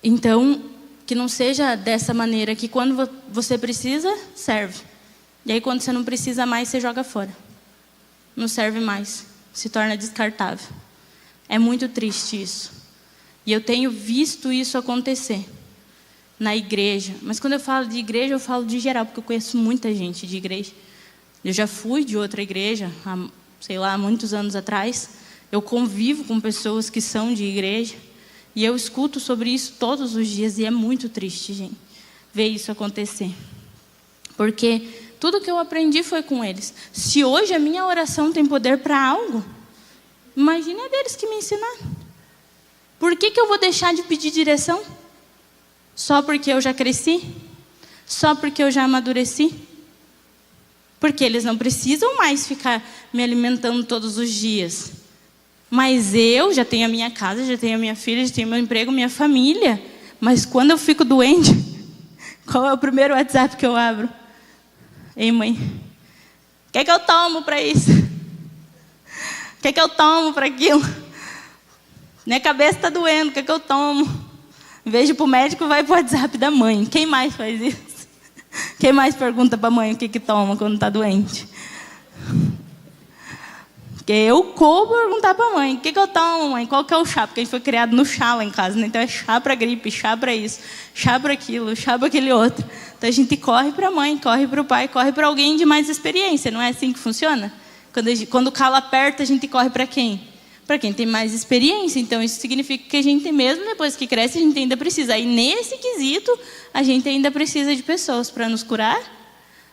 Então, que não seja dessa maneira, que quando você precisa, serve. E aí quando você não precisa mais, você joga fora. Não serve mais. Se torna descartável. É muito triste isso. E eu tenho visto isso acontecer na igreja. Mas quando eu falo de igreja, eu falo de geral, porque eu conheço muita gente de igreja. Eu já fui de outra igreja, há muitos anos atrás. Eu convivo com pessoas que são de igreja. E eu escuto sobre isso todos os dias. E é muito triste, gente, ver isso acontecer. Porque tudo que eu aprendi foi com eles. Se hoje a minha oração tem poder para algo, imagine a deles que me ensinaram. Por que eu vou deixar de pedir direção? Só porque eu já cresci? Só porque eu já amadureci? Porque eles não precisam mais ficar me alimentando todos os dias. Mas eu já tenho a minha casa, já tenho a minha filha, já tenho meu emprego, minha família. Mas quando eu fico doente, qual é o primeiro WhatsApp que eu abro? Ei, mãe, o que é que eu tomo para isso? O que é que eu tomo para aquilo? Minha cabeça está doendo, o que é que eu tomo? Em vez de ir para o médico, vai para o WhatsApp da mãe. Quem mais faz isso? Quem mais pergunta para a mãe o que toma quando está doente? Porque eu corro perguntar para a mãe, o que eu tomo, mãe? Qual que é o chá? Porque a gente foi criado no chá lá em casa, né? Então é chá para gripe, chá para isso, chá para aquilo, chá para aquele outro. Então a gente corre para a mãe, corre para o pai, corre para alguém de mais experiência. Não é assim que funciona? Quando o calo aperta, a gente corre para quem? Para quem tem mais experiência. Então isso significa que a gente, mesmo depois que cresce, a gente ainda precisa. Aí nesse quesito, a gente ainda precisa de pessoas para nos curar,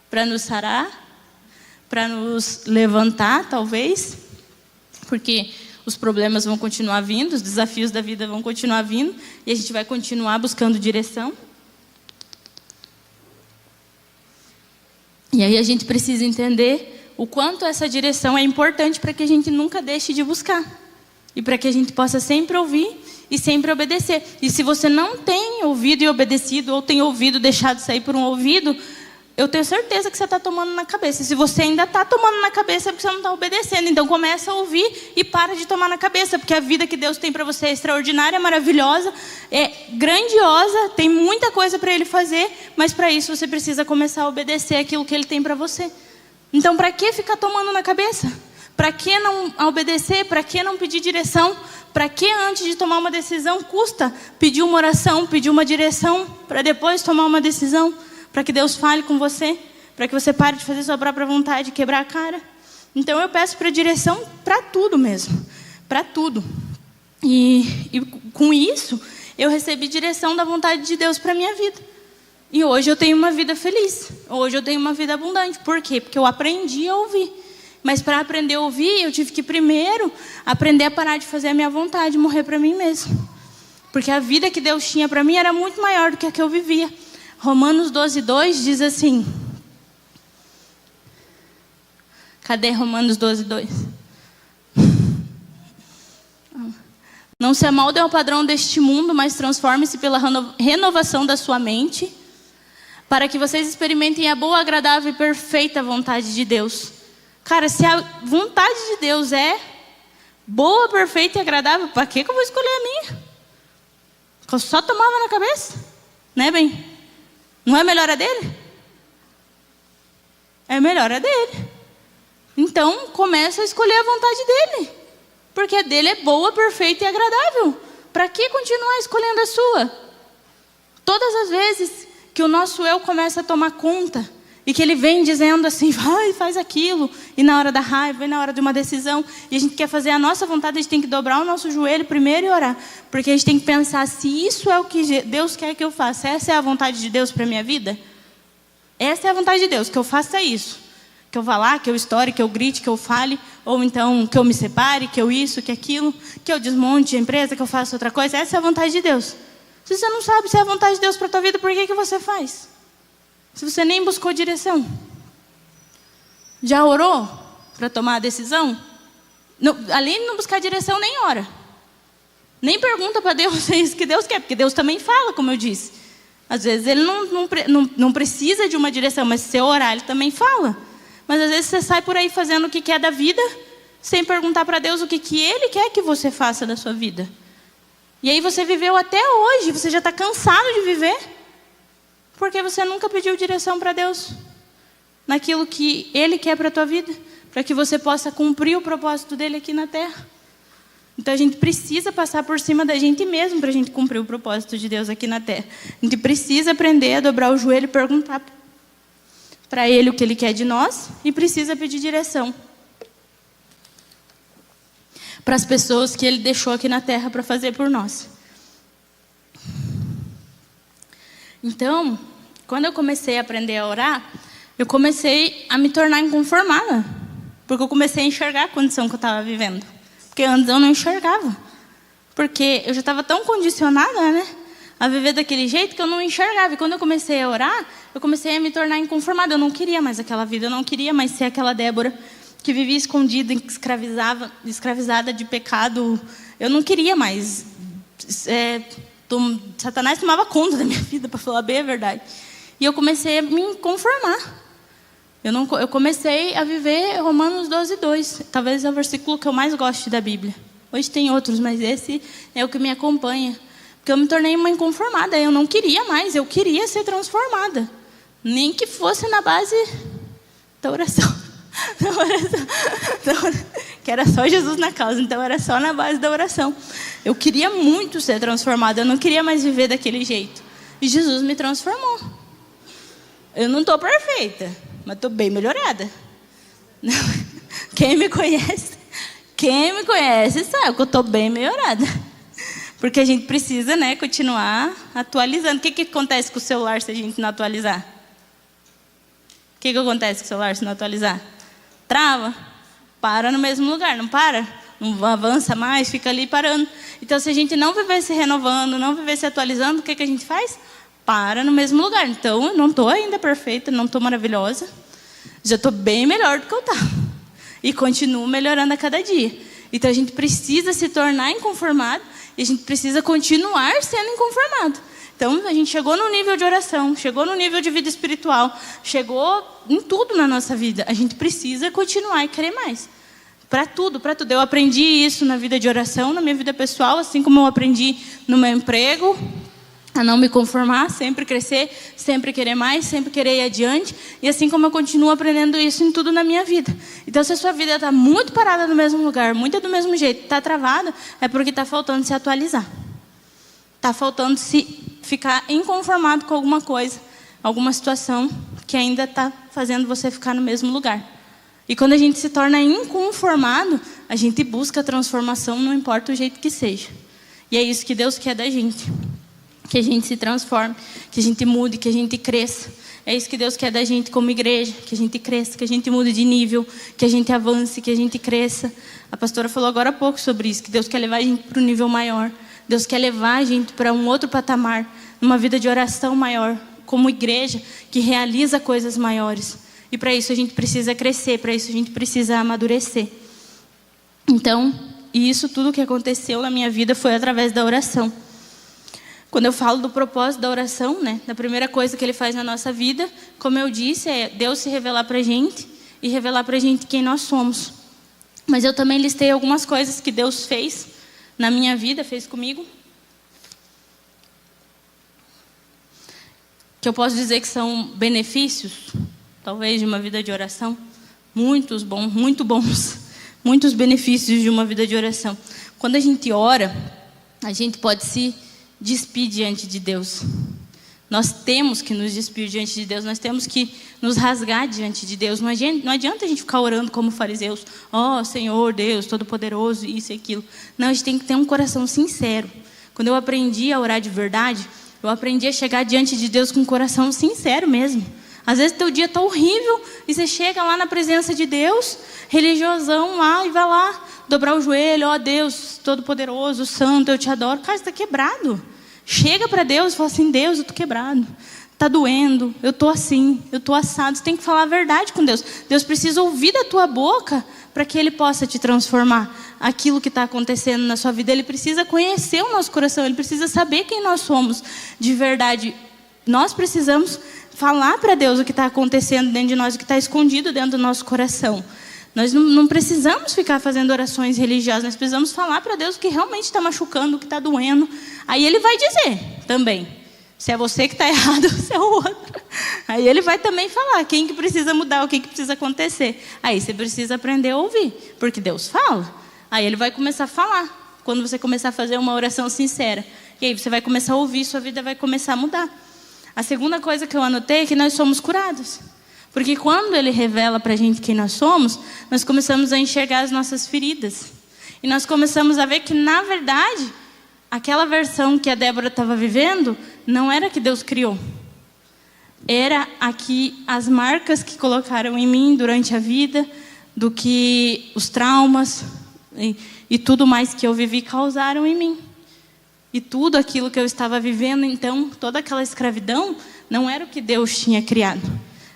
para nos sarar, para nos levantar, talvez, porque os problemas vão continuar vindo, os desafios da vida vão continuar vindo, e a gente vai continuar buscando direção. E aí a gente precisa entender o quanto essa direção é importante para que a gente nunca deixe de buscar. E para que a gente possa sempre ouvir e sempre obedecer. E se você não tem ouvido e obedecido, ou tem ouvido deixado sair por um ouvido, eu tenho certeza que você está tomando na cabeça. Se você ainda está tomando na cabeça, é porque você não está obedecendo. Então começa a ouvir e para de tomar na cabeça. Porque a vida que Deus tem para você é extraordinária, é maravilhosa, é grandiosa, tem muita coisa para Ele fazer. Mas para isso você precisa começar a obedecer aquilo que Ele tem para você. Então para que ficar tomando na cabeça? Para que não obedecer? Para que não pedir direção? Para que antes de tomar uma decisão custa pedir uma oração, pedir uma direção, para depois tomar uma decisão? Para que Deus fale com você, para que você pare de fazer sua própria vontade, quebrar a cara. Então eu peço para direção para tudo mesmo, para tudo. E com isso, eu recebi direção da vontade de Deus para a minha vida. E hoje eu tenho uma vida feliz, hoje eu tenho uma vida abundante. Por quê? Porque eu aprendi a ouvir. Mas para aprender a ouvir, eu tive que primeiro aprender a parar de fazer a minha vontade, morrer para mim mesmo. Porque a vida que Deus tinha para mim era muito maior do que a que eu vivia. Romanos 12:2 diz assim. Cadê Romanos 12:2? Não se amolde ao padrão deste mundo, mas transforme-se pela renovação da sua mente, para que vocês experimentem a boa, agradável e perfeita vontade de Deus. Cara, se a vontade de Deus é boa, perfeita e agradável, para que eu vou escolher a minha? Que eu só tomava na cabeça, né, bem? Não é melhor a dele? É melhor a dele. Então, começa a escolher a vontade dele. Porque a dele é boa, perfeita e agradável. Para que continuar escolhendo a sua? Todas as vezes que o nosso eu começa a tomar conta, e que ele vem dizendo assim, vai, faz aquilo, e na hora da raiva, e na hora de uma decisão, e a gente quer fazer a nossa vontade, a gente tem que dobrar o nosso joelho primeiro e orar. Porque a gente tem que pensar, se isso é o que Deus quer que eu faça, essa é a vontade de Deus para a minha vida? Essa é a vontade de Deus, que eu faça isso. Que eu vá lá, que eu estoure, que eu grite, que eu fale, ou então que eu me separe, que eu isso, que aquilo, que eu desmonte a empresa, que eu faça outra coisa. Essa é a vontade de Deus. Se você não sabe se é a vontade de Deus para a tua vida, por que você faz? Se você nem buscou direção. Já orou para tomar a decisão? Não, além de não buscar direção, nem ora. Nem pergunta para Deus se é isso que Deus quer, porque Deus também fala, como eu disse. Às vezes Ele não precisa de uma direção, mas se você orar, Ele também fala. Mas às vezes você sai por aí fazendo o que quer da vida, sem perguntar para Deus o que Ele quer que você faça da sua vida. E aí você viveu até hoje, você já está cansado de viver, porque você nunca pediu direção para Deus naquilo que Ele quer para a tua vida, para que você possa cumprir o propósito dEle aqui na terra. Então a gente precisa passar por cima da gente mesmo para a gente cumprir o propósito de Deus aqui na terra. A gente precisa aprender a dobrar o joelho e perguntar para Ele o que Ele quer de nós, e precisa pedir direção para as pessoas que Ele deixou aqui na terra para fazer por nós. Então, quando eu comecei a aprender a orar, eu comecei a me tornar inconformada, porque eu comecei a enxergar a condição que eu estava vivendo. Porque antes eu não enxergava. Porque eu já estava tão condicionada, né, a viver daquele jeito, que eu não enxergava. E quando eu comecei a orar, eu comecei a me tornar inconformada. Eu não queria mais aquela vida, eu não queria mais ser aquela Débora que vivia escondida, escravizada de pecado. Eu não queria mais. Satanás tomava conta da minha vida, para falar bem a verdade. E eu comecei a me conformar. Eu comecei a viver Romanos 12:2. Talvez é o versículo que eu mais gosto da Bíblia. Hoje tem outros, mas esse é o que me acompanha. Porque eu me tornei uma inconformada. Eu não queria mais, eu queria ser transformada. Nem que fosse na base da oração. Que era só Jesus na causa, então era só na base da oração. Eu queria muito ser transformada, eu não queria mais viver daquele jeito. E Jesus me transformou. Eu não estou perfeita, mas estou bem melhorada. Quem me conhece sabe que eu estou bem melhorada. Porque a gente precisa, né, continuar atualizando. O que acontece com o celular se a gente não atualizar? O que acontece com o celular se não atualizar? Trava, para no mesmo lugar, não para? Não avança mais, fica ali parando. Então, se a gente não viver se renovando, não viver se atualizando, o que a gente faz? Para no mesmo lugar. Então, eu não estou ainda perfeita, não estou maravilhosa. Já estou bem melhor do que eu estava. E continuo melhorando a cada dia. Então, a gente precisa se tornar inconformado e a gente precisa continuar sendo inconformado. Então, a gente chegou no nível de oração, chegou no nível de vida espiritual, chegou em tudo na nossa vida. A gente precisa continuar e querer mais. Para tudo, para tudo. Eu aprendi isso na vida de oração, na minha vida pessoal, assim como eu aprendi no meu emprego, a não me conformar, sempre crescer, sempre querer mais, sempre querer ir adiante. E assim como eu continuo aprendendo isso em tudo na minha vida. Então, se a sua vida está muito parada no mesmo lugar, muito do mesmo jeito, está travada, é porque está faltando se atualizar. Está faltando se ficar inconformado com alguma coisa, alguma situação que ainda está fazendo você ficar no mesmo lugar. E quando a gente se torna inconformado, a gente busca a transformação, não importa o jeito que seja. E é isso que Deus quer da gente. Que a gente se transforme, que a gente mude, que a gente cresça. É isso que Deus quer da gente como igreja, que a gente cresça, que a gente mude de nível, que a gente avance, que a gente cresça. A pastora falou agora há pouco sobre isso, que Deus quer levar a gente para um nível maior. Deus quer levar a gente para um outro patamar, numa vida de oração maior, como igreja que realiza coisas maiores. E para isso a gente precisa crescer, para isso a gente precisa amadurecer. Então, e isso tudo que aconteceu na minha vida foi através da oração. Quando eu falo do propósito da oração, né, da primeira coisa que Ele faz na nossa vida, como eu disse, é Deus se revelar para a gente e revelar para a gente quem nós somos. Mas eu também listei algumas coisas que Deus fez na minha vida, fez comigo, que eu posso dizer que são benefícios, talvez, de uma vida de oração, muito bons, muitos benefícios de uma vida de oração. Quando a gente ora, a gente pode se despir diante de Deus. Nós temos que nos despir diante de Deus, nós temos que nos rasgar diante de Deus. Não adianta a gente ficar orando como fariseus. Ó, Senhor, Deus, Todo-Poderoso, isso e aquilo. Não, a gente tem que ter um coração sincero. Quando eu aprendi a orar de verdade, eu aprendi a chegar diante de Deus com um coração sincero mesmo. Às vezes teu dia está horrível e você chega lá na presença de Deus, religiosão lá, e vai lá dobrar o joelho. Ó Deus, Todo-Poderoso, Santo, eu te adoro. Cara, você está quebrado. Chega para Deus e fala assim: Deus, eu estou quebrado, está doendo, eu estou assim, eu estou assado. Você tem que falar a verdade com Deus. Deus precisa ouvir da tua boca para que Ele possa te transformar. Aquilo que está acontecendo na sua vida, Ele precisa conhecer o nosso coração, Ele precisa saber quem nós somos de verdade. Nós precisamos falar para Deus o que está acontecendo dentro de nós, o que está escondido dentro do nosso coração. Nós não precisamos ficar fazendo orações religiosas, nós precisamos falar para Deus o que realmente está machucando, o que está doendo. Aí Ele vai dizer também, se é você que está errado ou se é o outro. Aí Ele vai também falar quem que precisa mudar, o que precisa acontecer. Aí você precisa aprender a ouvir, porque Deus fala. Aí Ele vai começar a falar, quando você começar a fazer uma oração sincera. E aí você vai começar a ouvir, sua vida vai começar a mudar. A segunda coisa que eu anotei é que nós somos curados. Porque quando Ele revela para a gente quem nós somos, nós começamos a enxergar as nossas feridas. E nós começamos a ver que, na verdade, aquela versão que a Débora estava vivendo, não era a que Deus criou. Era as marcas que colocaram em mim durante a vida, do que os traumas e tudo mais que eu vivi causaram em mim. E tudo aquilo que eu estava vivendo, então, toda aquela escravidão, não era o que Deus tinha criado.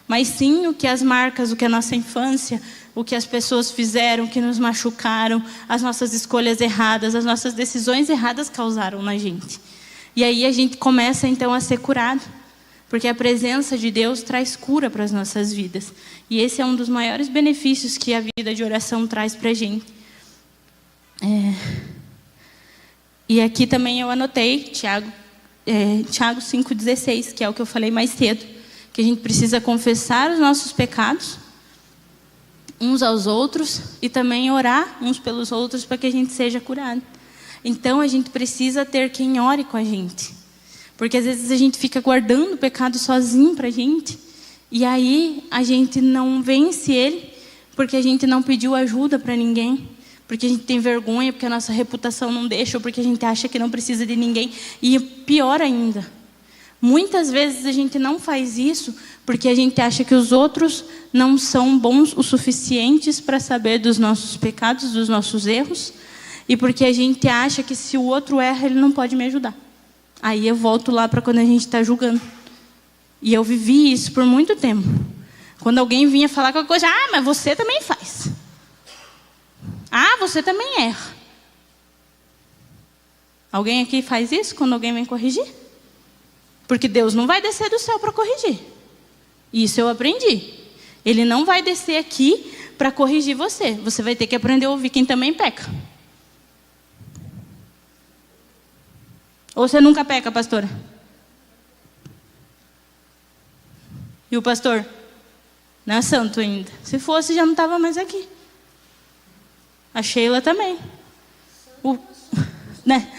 Mas sim o que as marcas, o que a nossa infância, o que as pessoas fizeram, o que nos machucaram, as nossas escolhas erradas, as nossas decisões erradas causaram na gente. E aí a gente começa então a ser curado, porque a presença de Deus traz cura para as nossas vidas. E esse é um dos maiores benefícios que a vida de oração traz para a gente. E aqui também eu anotei Tiago 5,16, que é o que eu falei mais cedo, que a gente precisa confessar os nossos pecados uns aos outros e também orar uns pelos outros para que a gente seja curado. Então a gente precisa ter quem ore com a gente, porque às vezes a gente fica guardando o pecado sozinho para a gente, e aí a gente não vence ele porque a gente não pediu ajuda para ninguém, porque a gente tem vergonha, porque a nossa reputação não deixa, ou porque a gente acha que não precisa de ninguém. E pior ainda, muitas vezes a gente não faz isso porque a gente acha que os outros não são bons o suficientes para saber dos nossos pecados, dos nossos erros, e porque a gente acha que se o outro erra, ele não pode me ajudar. Aí eu volto lá para quando a gente está julgando. E eu vivi isso por muito tempo. Quando alguém vinha falar qualquer coisa, mas você também faz. Você também erra. Alguém aqui faz isso quando alguém vem corrigir? Porque Deus não vai descer do céu para corrigir. Isso eu aprendi. Ele não vai descer aqui para corrigir você. Você vai ter que aprender a ouvir quem também peca. Ou você nunca peca, pastora? E o pastor? Não é santo ainda. Se fosse, já não estava mais aqui. A Sheila também. Né?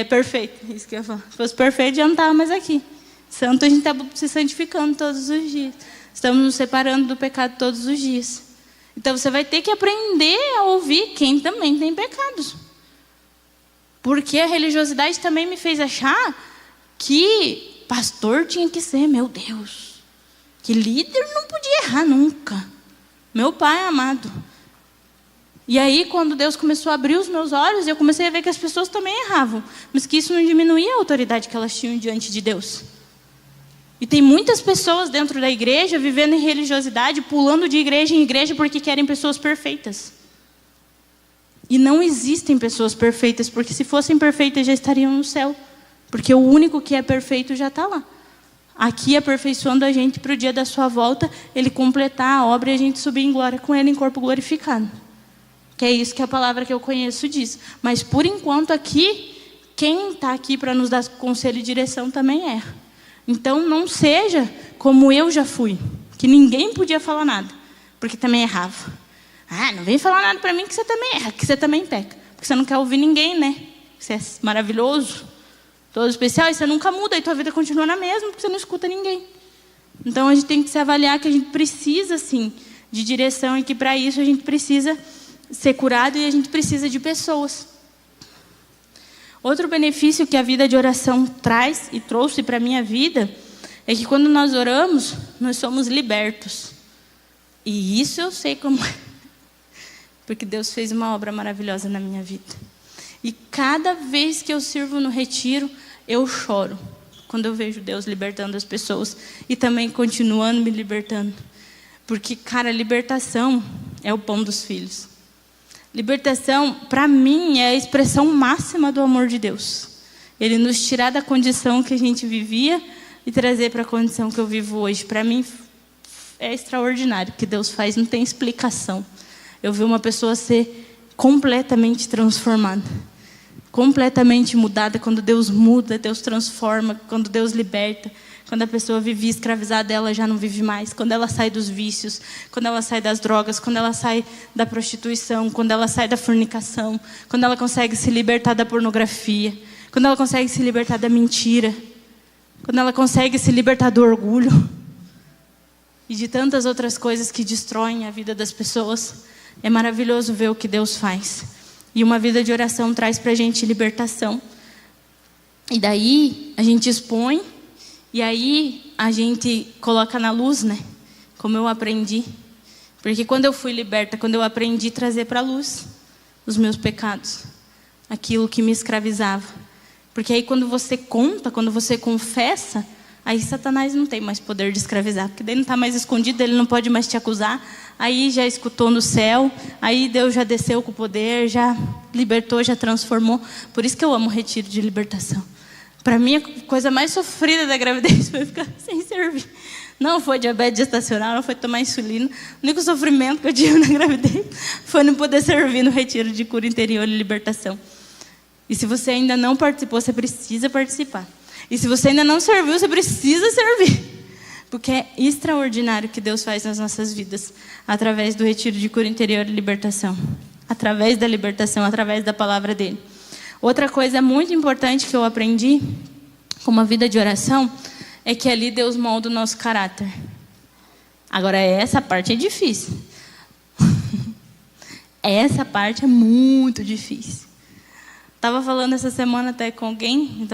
Perfeito, isso que eu ia falar. Se fosse perfeito, já não estava mais aqui. Santo, a gente está se santificando todos os dias. Estamos nos separando do pecado todos os dias. Então você vai ter que aprender a ouvir quem também tem pecados. Porque a religiosidade também me fez achar que pastor tinha que ser, meu Deus, que líder não podia errar nunca. Meu pai amado. E aí, quando Deus começou a abrir os meus olhos, eu comecei a ver que as pessoas também erravam, mas que isso não diminuía a autoridade que elas tinham diante de Deus. E tem muitas pessoas dentro da igreja vivendo em religiosidade, pulando de igreja em igreja porque querem pessoas perfeitas. E não existem pessoas perfeitas, porque se fossem perfeitas já estariam no céu. Porque o único que é perfeito já está lá. Aqui aperfeiçoando a gente para o dia da sua volta, Ele completar a obra e a gente subir em glória com Ele em corpo glorificado. Que é isso que a palavra que eu conheço diz. Mas por enquanto aqui, quem está aqui para nos dar conselho e direção também erra. Então não seja como eu já fui, que ninguém podia falar nada, porque também errava. Não vem falar nada para mim que você também erra, que você também peca. Porque você não quer ouvir ninguém, né? Você é maravilhoso, todo especial, e você nunca muda, e tua vida continua na mesma, porque você não escuta ninguém. Então a gente tem que se avaliar que a gente precisa, sim, de direção, e que para isso a gente precisa ser curado e a gente precisa de pessoas. Outro benefício que a vida de oração traz e trouxe para a minha vida é que quando nós oramos, nós somos libertos. E isso eu sei como é. Porque Deus fez uma obra maravilhosa na minha vida. E cada vez que eu sirvo no retiro, eu choro quando eu vejo Deus libertando as pessoas e também continuando me libertando. Porque, cara, libertação é o pão dos filhos. Libertação, para mim, é a expressão máxima do amor de Deus. Ele nos tirar da condição que a gente vivia e trazer para a condição que eu vivo hoje. Para mim, é extraordinário o que Deus faz, não tem explicação. Eu vi uma pessoa ser completamente transformada, completamente mudada. Quando Deus muda, Deus transforma. Quando Deus liberta, quando a pessoa vivia escravizada, ela já não vive mais. Quando ela sai dos vícios, quando ela sai das drogas, quando ela sai da prostituição, quando ela sai da fornicação, quando ela consegue se libertar da pornografia, quando ela consegue se libertar da mentira, quando ela consegue se libertar do orgulho e de tantas outras coisas que destroem a vida das pessoas. É maravilhoso ver o que Deus faz. E uma vida de oração traz para a gente libertação. E daí a gente expõe. E aí a gente coloca na luz, né? Como eu aprendi. Porque quando eu fui liberta, quando eu aprendi a trazer para a luz os meus pecados, aquilo que me escravizava. Porque aí quando você conta, quando você confessa, aí Satanás não tem mais poder de escravizar. Porque daí não está mais escondido, ele não pode mais te acusar. Aí já escutou no céu, aí Deus já desceu com o poder, já libertou, já transformou. Por isso que eu amo o retiro de libertação. Para mim, a coisa mais sofrida da gravidez foi ficar sem servir. Não foi diabetes gestacional, não foi tomar insulina. O único sofrimento que eu tive na gravidez foi não poder servir no retiro de cura interior e libertação. E se você ainda não participou, você precisa participar. E se você ainda não serviu, você precisa servir. Porque é extraordinário o que Deus faz nas nossas vidas. Através do retiro de cura interior e libertação. Através da libertação, através da palavra dele. Outra coisa muito importante que eu aprendi com uma vida de oração é que ali Deus molda o nosso caráter. Agora, essa parte é difícil. Essa parte é muito difícil. Estava falando essa semana até com alguém,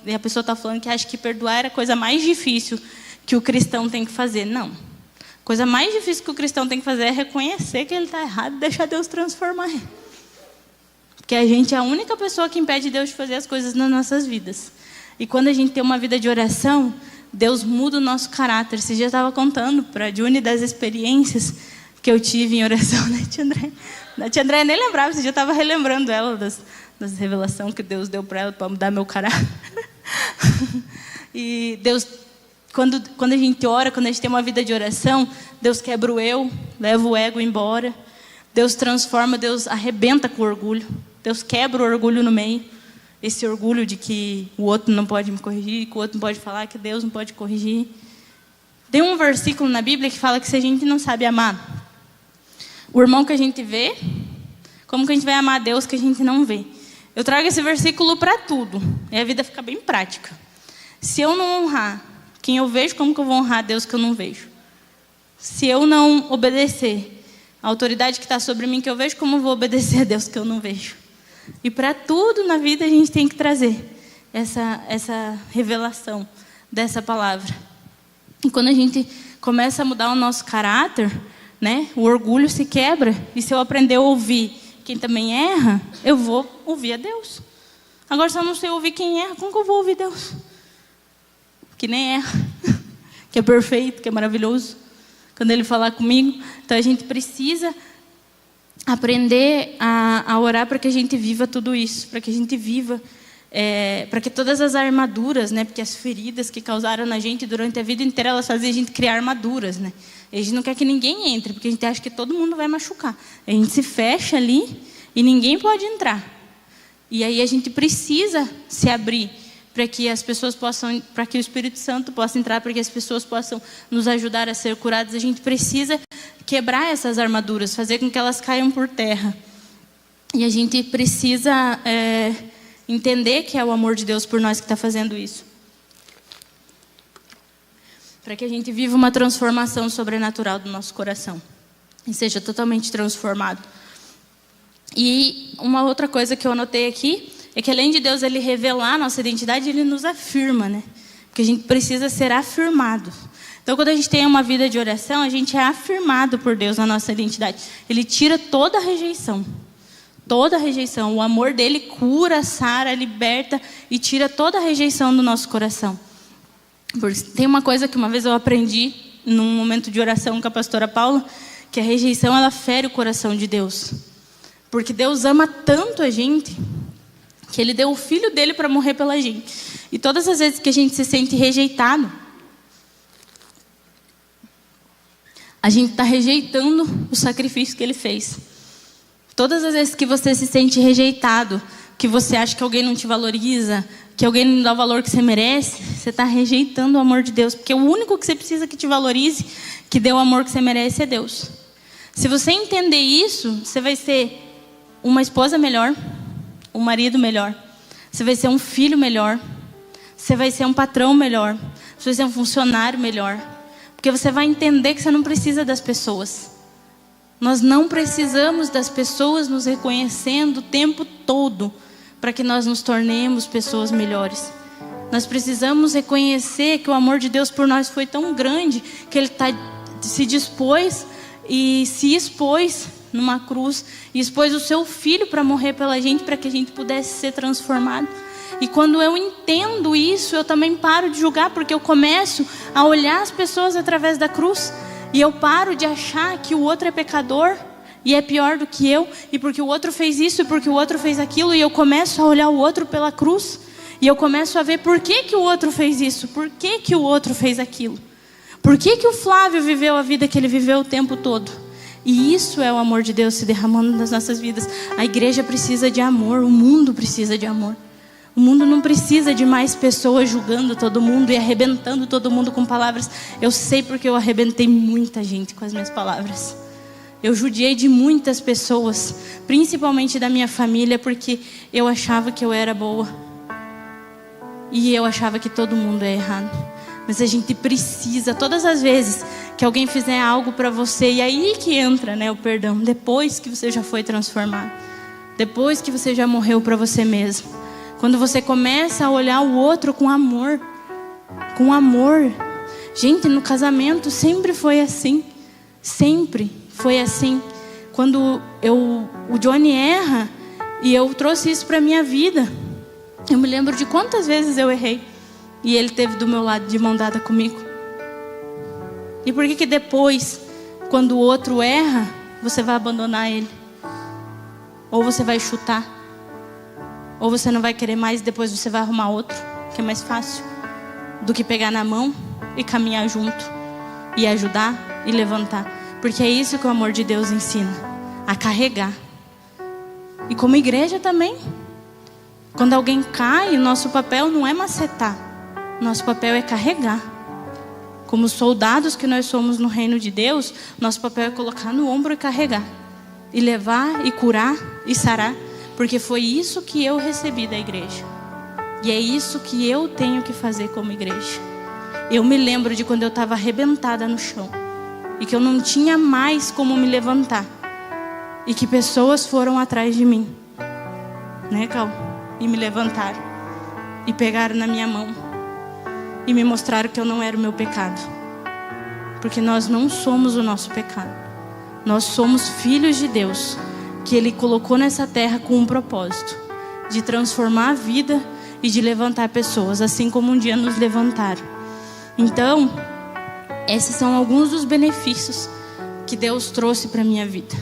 e a pessoa está falando que acha que perdoar era a coisa mais difícil que o cristão tem que fazer. Não. A coisa mais difícil que o cristão tem que fazer é reconhecer que ele está errado e deixar Deus transformar ele. Porque a gente é a única pessoa que impede Deus de fazer as coisas nas nossas vidas. E quando a gente tem uma vida de oração, Deus muda o nosso caráter. Você já estava contando para a Juni das experiências que eu tive em oração, né, tia André? A tia André nem lembrava, você já estava relembrando ela das revelações que Deus deu para ela para mudar meu caráter. E Deus, quando a gente ora, quando a gente tem uma vida de oração, Deus quebra o eu, leva o ego embora. Deus transforma, Deus arrebenta com o orgulho. Deus quebra o orgulho no meio. Esse orgulho de que o outro não pode me corrigir, que o outro não pode falar, que Deus não pode corrigir. Tem um versículo na Bíblia que fala que se a gente não sabe amar o irmão que a gente vê, como que a gente vai amar a Deus que a gente não vê? Eu trago esse versículo para tudo. E a vida fica bem prática. Se eu não honrar quem eu vejo, como que eu vou honrar a Deus que eu não vejo? Se eu não obedecer a autoridade que está sobre mim que eu vejo, como eu vou obedecer a Deus que eu não vejo? E para tudo na vida a gente tem que trazer essa revelação dessa palavra. E quando a gente começa a mudar o nosso caráter, né, o orgulho se quebra. E se eu aprender a ouvir quem também erra, eu vou ouvir a Deus. Agora, se eu não sei ouvir quem erra, como que eu vou ouvir Deus? Que nem erra, que é perfeito, que é maravilhoso. Quando Ele falar comigo. Então, a gente precisa aprender a orar para que a gente viva tudo isso. Para que a gente viva, para que todas as armaduras, né, porque as feridas que causaram na gente durante a vida inteira, elas fazem a gente criar armaduras, né? A gente não quer que ninguém entre, porque a gente acha que todo mundo vai machucar. A gente se fecha ali e ninguém pode entrar. E aí a gente precisa se abrir para que as pessoas possam, para que o Espírito Santo possa entrar, para que as pessoas possam nos ajudar a ser curadas. A gente precisa quebrar essas armaduras, fazer com que elas caiam por terra. E a gente precisa entender que é o amor de Deus por nós que está fazendo isso. Para que a gente viva uma transformação sobrenatural do nosso coração. E seja totalmente transformado. E uma outra coisa que eu anotei aqui é que além de Deus Ele revelar a nossa identidade, Ele nos afirma, né? Porque a gente precisa ser afirmado. Então, quando a gente tem uma vida de oração, a gente é afirmado por Deus na nossa identidade. Ele tira toda a rejeição. Toda a rejeição. O amor dele cura, sara, liberta e tira toda a rejeição do nosso coração. Tem uma coisa que uma vez eu aprendi num momento de oração com a pastora Paula, que a rejeição ela fere o coração de Deus. Porque Deus ama tanto a gente que Ele deu o Filho dele para morrer pela gente. E todas as vezes que a gente se sente rejeitado, a gente está rejeitando o sacrifício que Ele fez. Todas as vezes que você se sente rejeitado, que você acha que alguém não te valoriza, que alguém não dá o valor que você merece, você está rejeitando o amor de Deus. Porque o único que você precisa que te valorize, que dê o amor que você merece, é Deus. Se você entender isso, você vai ser uma esposa melhor, um marido melhor. Você vai ser um filho melhor. Você vai ser um patrão melhor. Você vai ser um funcionário melhor. Porque você vai entender que você não precisa das pessoas. Nós não precisamos das pessoas nos reconhecendo o tempo todo para que nós nos tornemos pessoas melhores. Nós precisamos reconhecer que o amor de Deus por nós foi tão grande que Ele se dispôs e se expôs numa cruz e expôs o seu Filho para morrer pela gente, para que a gente pudesse ser transformado. E quando eu entendo isso, eu também paro de julgar, porque eu começo a olhar as pessoas através da cruz. E eu paro de achar que o outro é pecador e é pior do que eu, e porque o outro fez isso e porque o outro fez aquilo, e eu começo a olhar o outro pela cruz. E eu começo a ver por que o outro fez isso, por que o outro fez aquilo. Por que que o Flávio viveu a vida que ele viveu o tempo todo? E isso é o amor de Deus se derramando nas nossas vidas. A igreja precisa de amor, o mundo precisa de amor. O mundo não precisa de mais pessoas julgando todo mundo e arrebentando todo mundo com palavras. Eu sei porque eu arrebentei muita gente com as minhas palavras. Eu judiei de muitas pessoas, principalmente da minha família, porque eu achava que eu era boa. E eu achava que todo mundo é errado. Mas a gente precisa, todas as vezes que alguém fizer algo para você, e aí que entra, né, o perdão, depois que você já foi transformado, depois que você já morreu para você mesmo, quando você começa a olhar o outro com amor, gente, no casamento sempre foi assim, sempre foi assim. Quando o Johnny erra, e eu trouxe isso para minha vida, eu me lembro de quantas vezes eu errei, e ele esteve do meu lado de mão dada comigo. E por que que depois, quando o outro erra, você vai abandonar ele? Ou você vai chutar? Ou você não vai querer mais e depois você vai arrumar outro, que é mais fácil do que pegar na mão e caminhar junto, e ajudar e levantar? Porque é isso que o amor de Deus ensina, a carregar. E como igreja também, quando alguém cai, o nosso papel não é macetar, nosso papel é carregar. Como soldados que nós somos no reino de Deus, nosso papel é colocar no ombro e carregar, e levar, e curar, e sarar. Porque foi isso que eu recebi da igreja, e é isso que eu tenho que fazer como igreja. Eu me lembro de quando eu estava arrebentada no chão, e que eu não tinha mais como me levantar, e que pessoas foram atrás de mim, né, Cal? E me levantaram, e pegaram na minha mão, e me mostraram que eu não era o meu pecado. Porque nós não somos o nosso pecado. Nós somos filhos de Deus, que Ele colocou nessa terra com um propósito, de transformar a vida e de levantar pessoas, assim como um dia nos levantaram. Então, esses são alguns dos benefícios que Deus trouxe para a minha vida.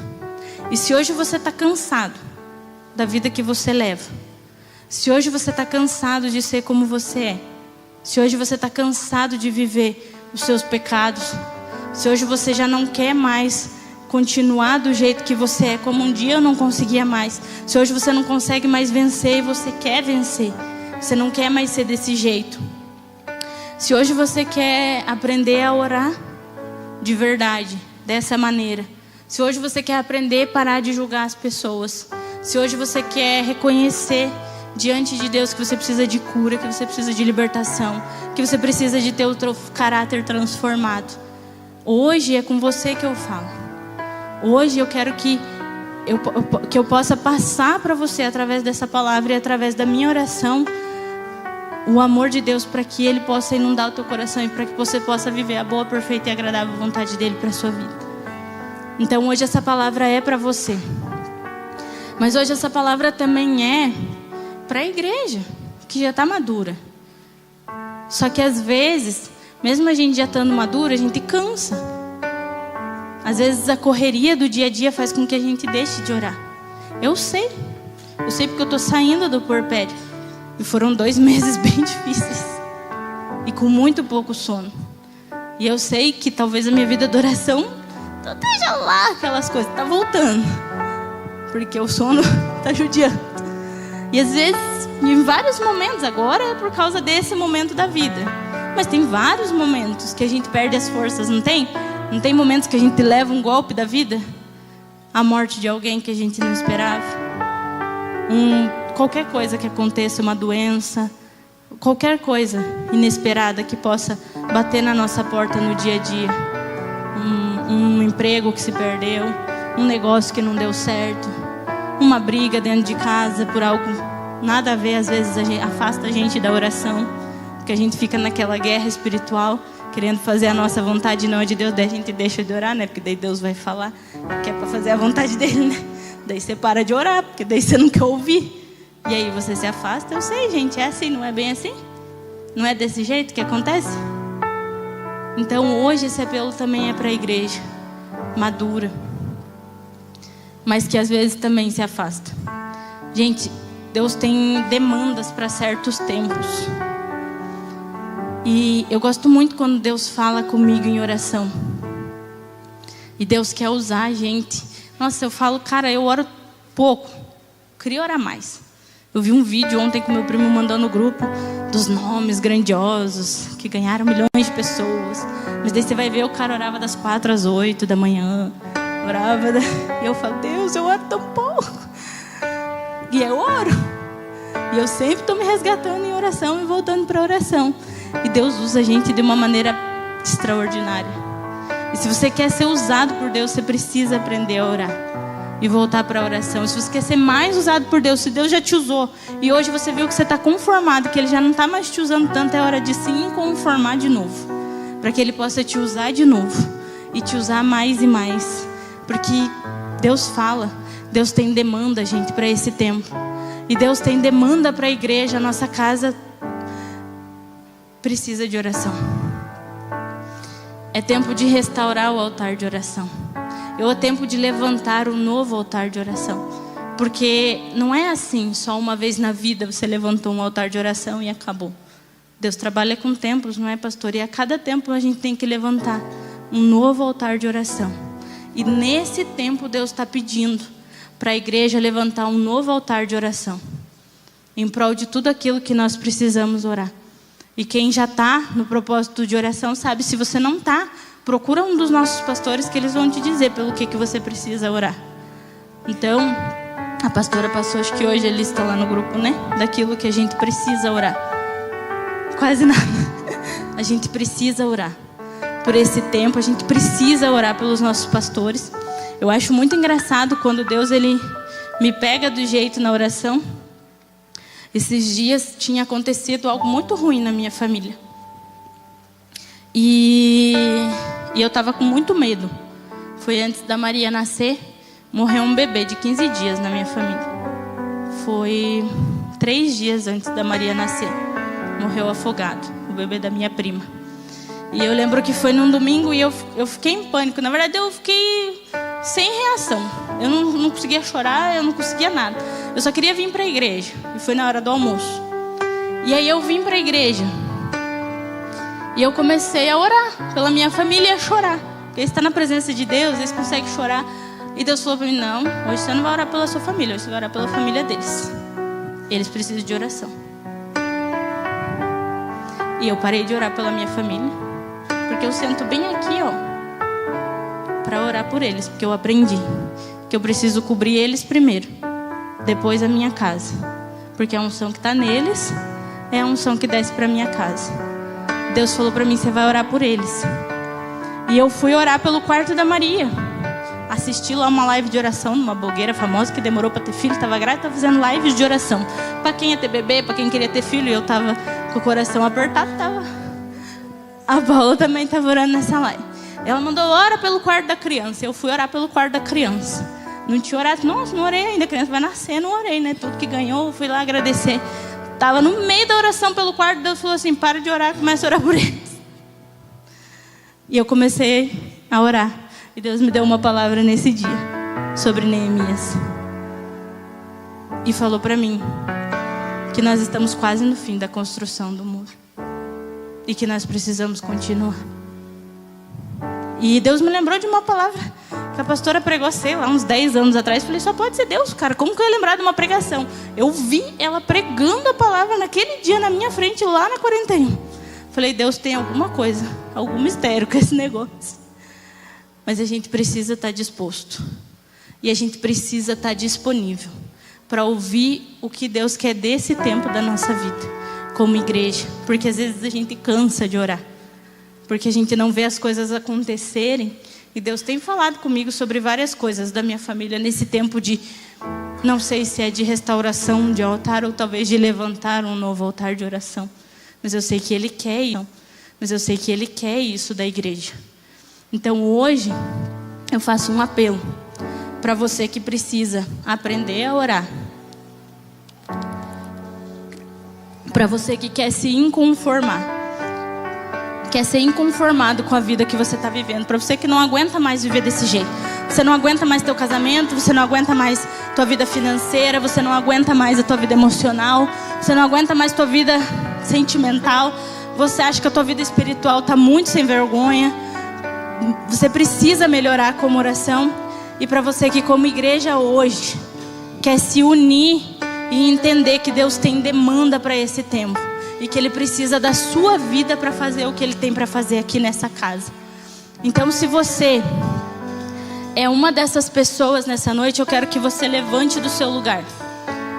E se hoje você está cansado da vida que você leva, se hoje você está cansado de ser como você é, se hoje você está cansado de viver os seus pecados, se hoje você já não quer mais continuar do jeito que você é, como um dia eu não conseguia mais, se hoje você não consegue mais vencer e você quer vencer, você não quer mais ser desse jeito, se hoje você quer aprender a orar de verdade, dessa maneira, se hoje você quer aprender a parar de julgar as pessoas, se hoje você quer reconhecer diante de Deus que você precisa de cura, que você precisa de libertação, que você precisa de ter o teu caráter transformado, hoje é com você que eu falo. Hoje eu quero que eu possa passar para você, através dessa palavra e através da minha oração, o amor de Deus, para que Ele possa inundar o teu coração e para que você possa viver a boa, perfeita e agradável vontade dEle para a sua vida. Então hoje essa palavra é para você, mas hoje essa palavra também é para a igreja, que já está madura. Só que às vezes, mesmo a gente já estando madura, a gente cansa. Às vezes a correria do dia a dia faz com que a gente deixe de orar. Eu sei porque eu estou saindo do puerpério. E foram 2 meses bem difíceis, e com muito pouco sono. E eu sei que talvez a minha vida de oração esteja lá, aquelas coisas, está voltando, porque o sono está judiando. E às vezes, em vários momentos, agora é por causa desse momento da vida, mas tem vários momentos que a gente perde as forças, não tem? Não tem momentos que a gente leva um golpe da vida? A morte de alguém que a gente não esperava, qualquer coisa que aconteça, uma doença, qualquer coisa inesperada que possa bater na nossa porta no dia a dia, um emprego que se perdeu, um negócio que não deu certo, uma briga dentro de casa por algo nada a ver. Às vezes a gente afasta a gente da oração, porque a gente fica naquela guerra espiritual, querendo fazer a nossa vontade e não a de Deus. Daí a gente deixa de orar, né? Porque daí Deus vai falar que é para fazer a vontade dele, né? Daí você para de orar, porque daí você não quer ouvir. E aí você se afasta. Eu sei, gente, é assim, não é bem assim? Não é desse jeito que acontece? Então hoje esse apelo também é para a igreja madura, mas que às vezes também se afasta. Gente, Deus tem demandas para certos tempos. E eu gosto muito quando Deus fala comigo em oração. E Deus quer usar a gente. Nossa, eu falo, cara, eu oro pouco. Queria orar mais. Eu vi um vídeo ontem que meu primo mandou no grupo dos nomes grandiosos que ganharam milhões de pessoas. Mas daí você vai ver, o cara orava das 4 às 8 da manhã. E eu falo, Deus, eu oro tão pouco. E eu oro. E eu sempre estou me resgatando em oração e voltando para a oração. E Deus usa a gente de uma maneira extraordinária. E se você quer ser usado por Deus, você precisa aprender a orar e voltar para a oração. Se você quer ser mais usado por Deus, se Deus já te usou e hoje você viu que você está conformado, que Ele já não está mais te usando tanto, é hora de se inconformar de novo, para que Ele possa te usar de novo e te usar mais e mais. Porque Deus fala, Deus tem demanda, gente, para esse tempo. E Deus tem demanda para a igreja. A nossa casa precisa de oração. É tempo de restaurar o altar de oração. É tempo de levantar um novo altar de oração. Porque não é assim, só uma vez na vida você levantou um altar de oração e acabou. Deus trabalha com templos, não é, pastor? E a cada templo a gente tem que levantar um novo altar de oração. E nesse tempo Deus está pedindo para a igreja levantar um novo altar de oração. Em prol de tudo aquilo que nós precisamos orar. E quem já está no propósito de oração sabe, se você não está, procura um dos nossos pastores que eles vão te dizer pelo que você precisa orar. Então, a pastora passou, acho que hoje a lista lá no grupo, né? Daquilo que a gente precisa orar. Quase nada. A gente precisa orar. Por esse tempo, a gente precisa orar pelos nossos pastores. Eu acho muito engraçado quando Deus, Ele me pega do jeito na oração. Esses dias tinha acontecido algo muito ruim na minha família. E eu estava com muito medo. Foi antes da Maria nascer, morreu um bebê de 15 dias na minha família. Foi 3 dias antes da Maria nascer. Morreu afogado, o bebê da minha prima. E eu lembro que foi num domingo e eu fiquei em pânico. Na verdade, eu fiquei sem reação. Eu não conseguia chorar, eu não conseguia nada. Eu só queria vir para a igreja. E foi na hora do almoço. E aí eu vim para a igreja. E eu comecei a orar pela minha família e a chorar. Porque eles estão na presença de Deus, eles conseguem chorar. E Deus falou para mim, não, hoje você não vai orar pela sua família, hoje você vai orar pela família deles. Eles precisam de oração. E eu parei de orar pela minha família. Porque eu sento bem aqui, ó, para orar por eles. Porque eu aprendi que eu preciso cobrir eles primeiro, depois a minha casa. Porque a unção que está neles é a unção que desce para minha casa. Deus falou para mim, você vai orar por eles. E eu fui orar pelo quarto da Maria. Assisti lá uma live de oração numa blogueira famosa que demorou para ter filho, estava grávida, estava fazendo lives de oração. Para quem ia ter bebê, para quem queria ter filho, e eu estava com o coração apertado, A Paula também estava orando nessa live. Ela mandou, ora pelo quarto da criança. Eu fui orar pelo quarto da criança. Não tinha orado, nossa, não orei ainda, a criança vai nascer, não orei, né? Tudo que ganhou, eu fui lá agradecer. Estava no meio da oração pelo quarto, Deus falou assim, para de orar, começa a orar por eles. E eu comecei a orar. E Deus me deu uma palavra nesse dia sobre Neemias. E falou para mim que nós estamos quase no fim da construção do muro. E que nós precisamos continuar. E Deus me lembrou de uma palavra que a pastora pregou, sei lá, uns 10 anos atrás. Falei, só pode ser Deus, cara. Como que eu ia lembrar de uma pregação? Eu vi ela pregando a palavra naquele dia na minha frente, lá na 41. Falei, Deus tem alguma coisa, algum mistério com esse negócio. Mas a gente precisa estar disposto. E a gente precisa estar disponível para ouvir o que Deus quer desse tempo da nossa vida, como igreja. Porque às vezes a gente cansa de orar. Porque a gente não vê as coisas acontecerem. E Deus tem falado comigo sobre várias coisas da minha família nesse tempo de, não sei se é de restauração de altar ou talvez de levantar um novo altar de oração. Mas eu sei que Ele quer isso. Mas eu sei que Ele quer isso da igreja. Então hoje eu faço um apelo para você que precisa aprender a orar. Para você que quer se inconformar. Quer ser inconformado com a vida que você está vivendo. Para você que não aguenta mais viver desse jeito. Você não aguenta mais teu casamento. Você não aguenta mais tua vida financeira. Você não aguenta mais a tua vida emocional. Você não aguenta mais tua vida sentimental. você acha que a tua vida espiritual está muito sem vergonha, você precisa melhorar como oração. E para você que como igreja hoje quer se unir e entender que Deus tem demanda para esse tempo e que Ele precisa da sua vida para fazer o que Ele tem para fazer aqui nessa casa. Então, se você é uma dessas pessoas nessa noite, eu quero que você levante do seu lugar.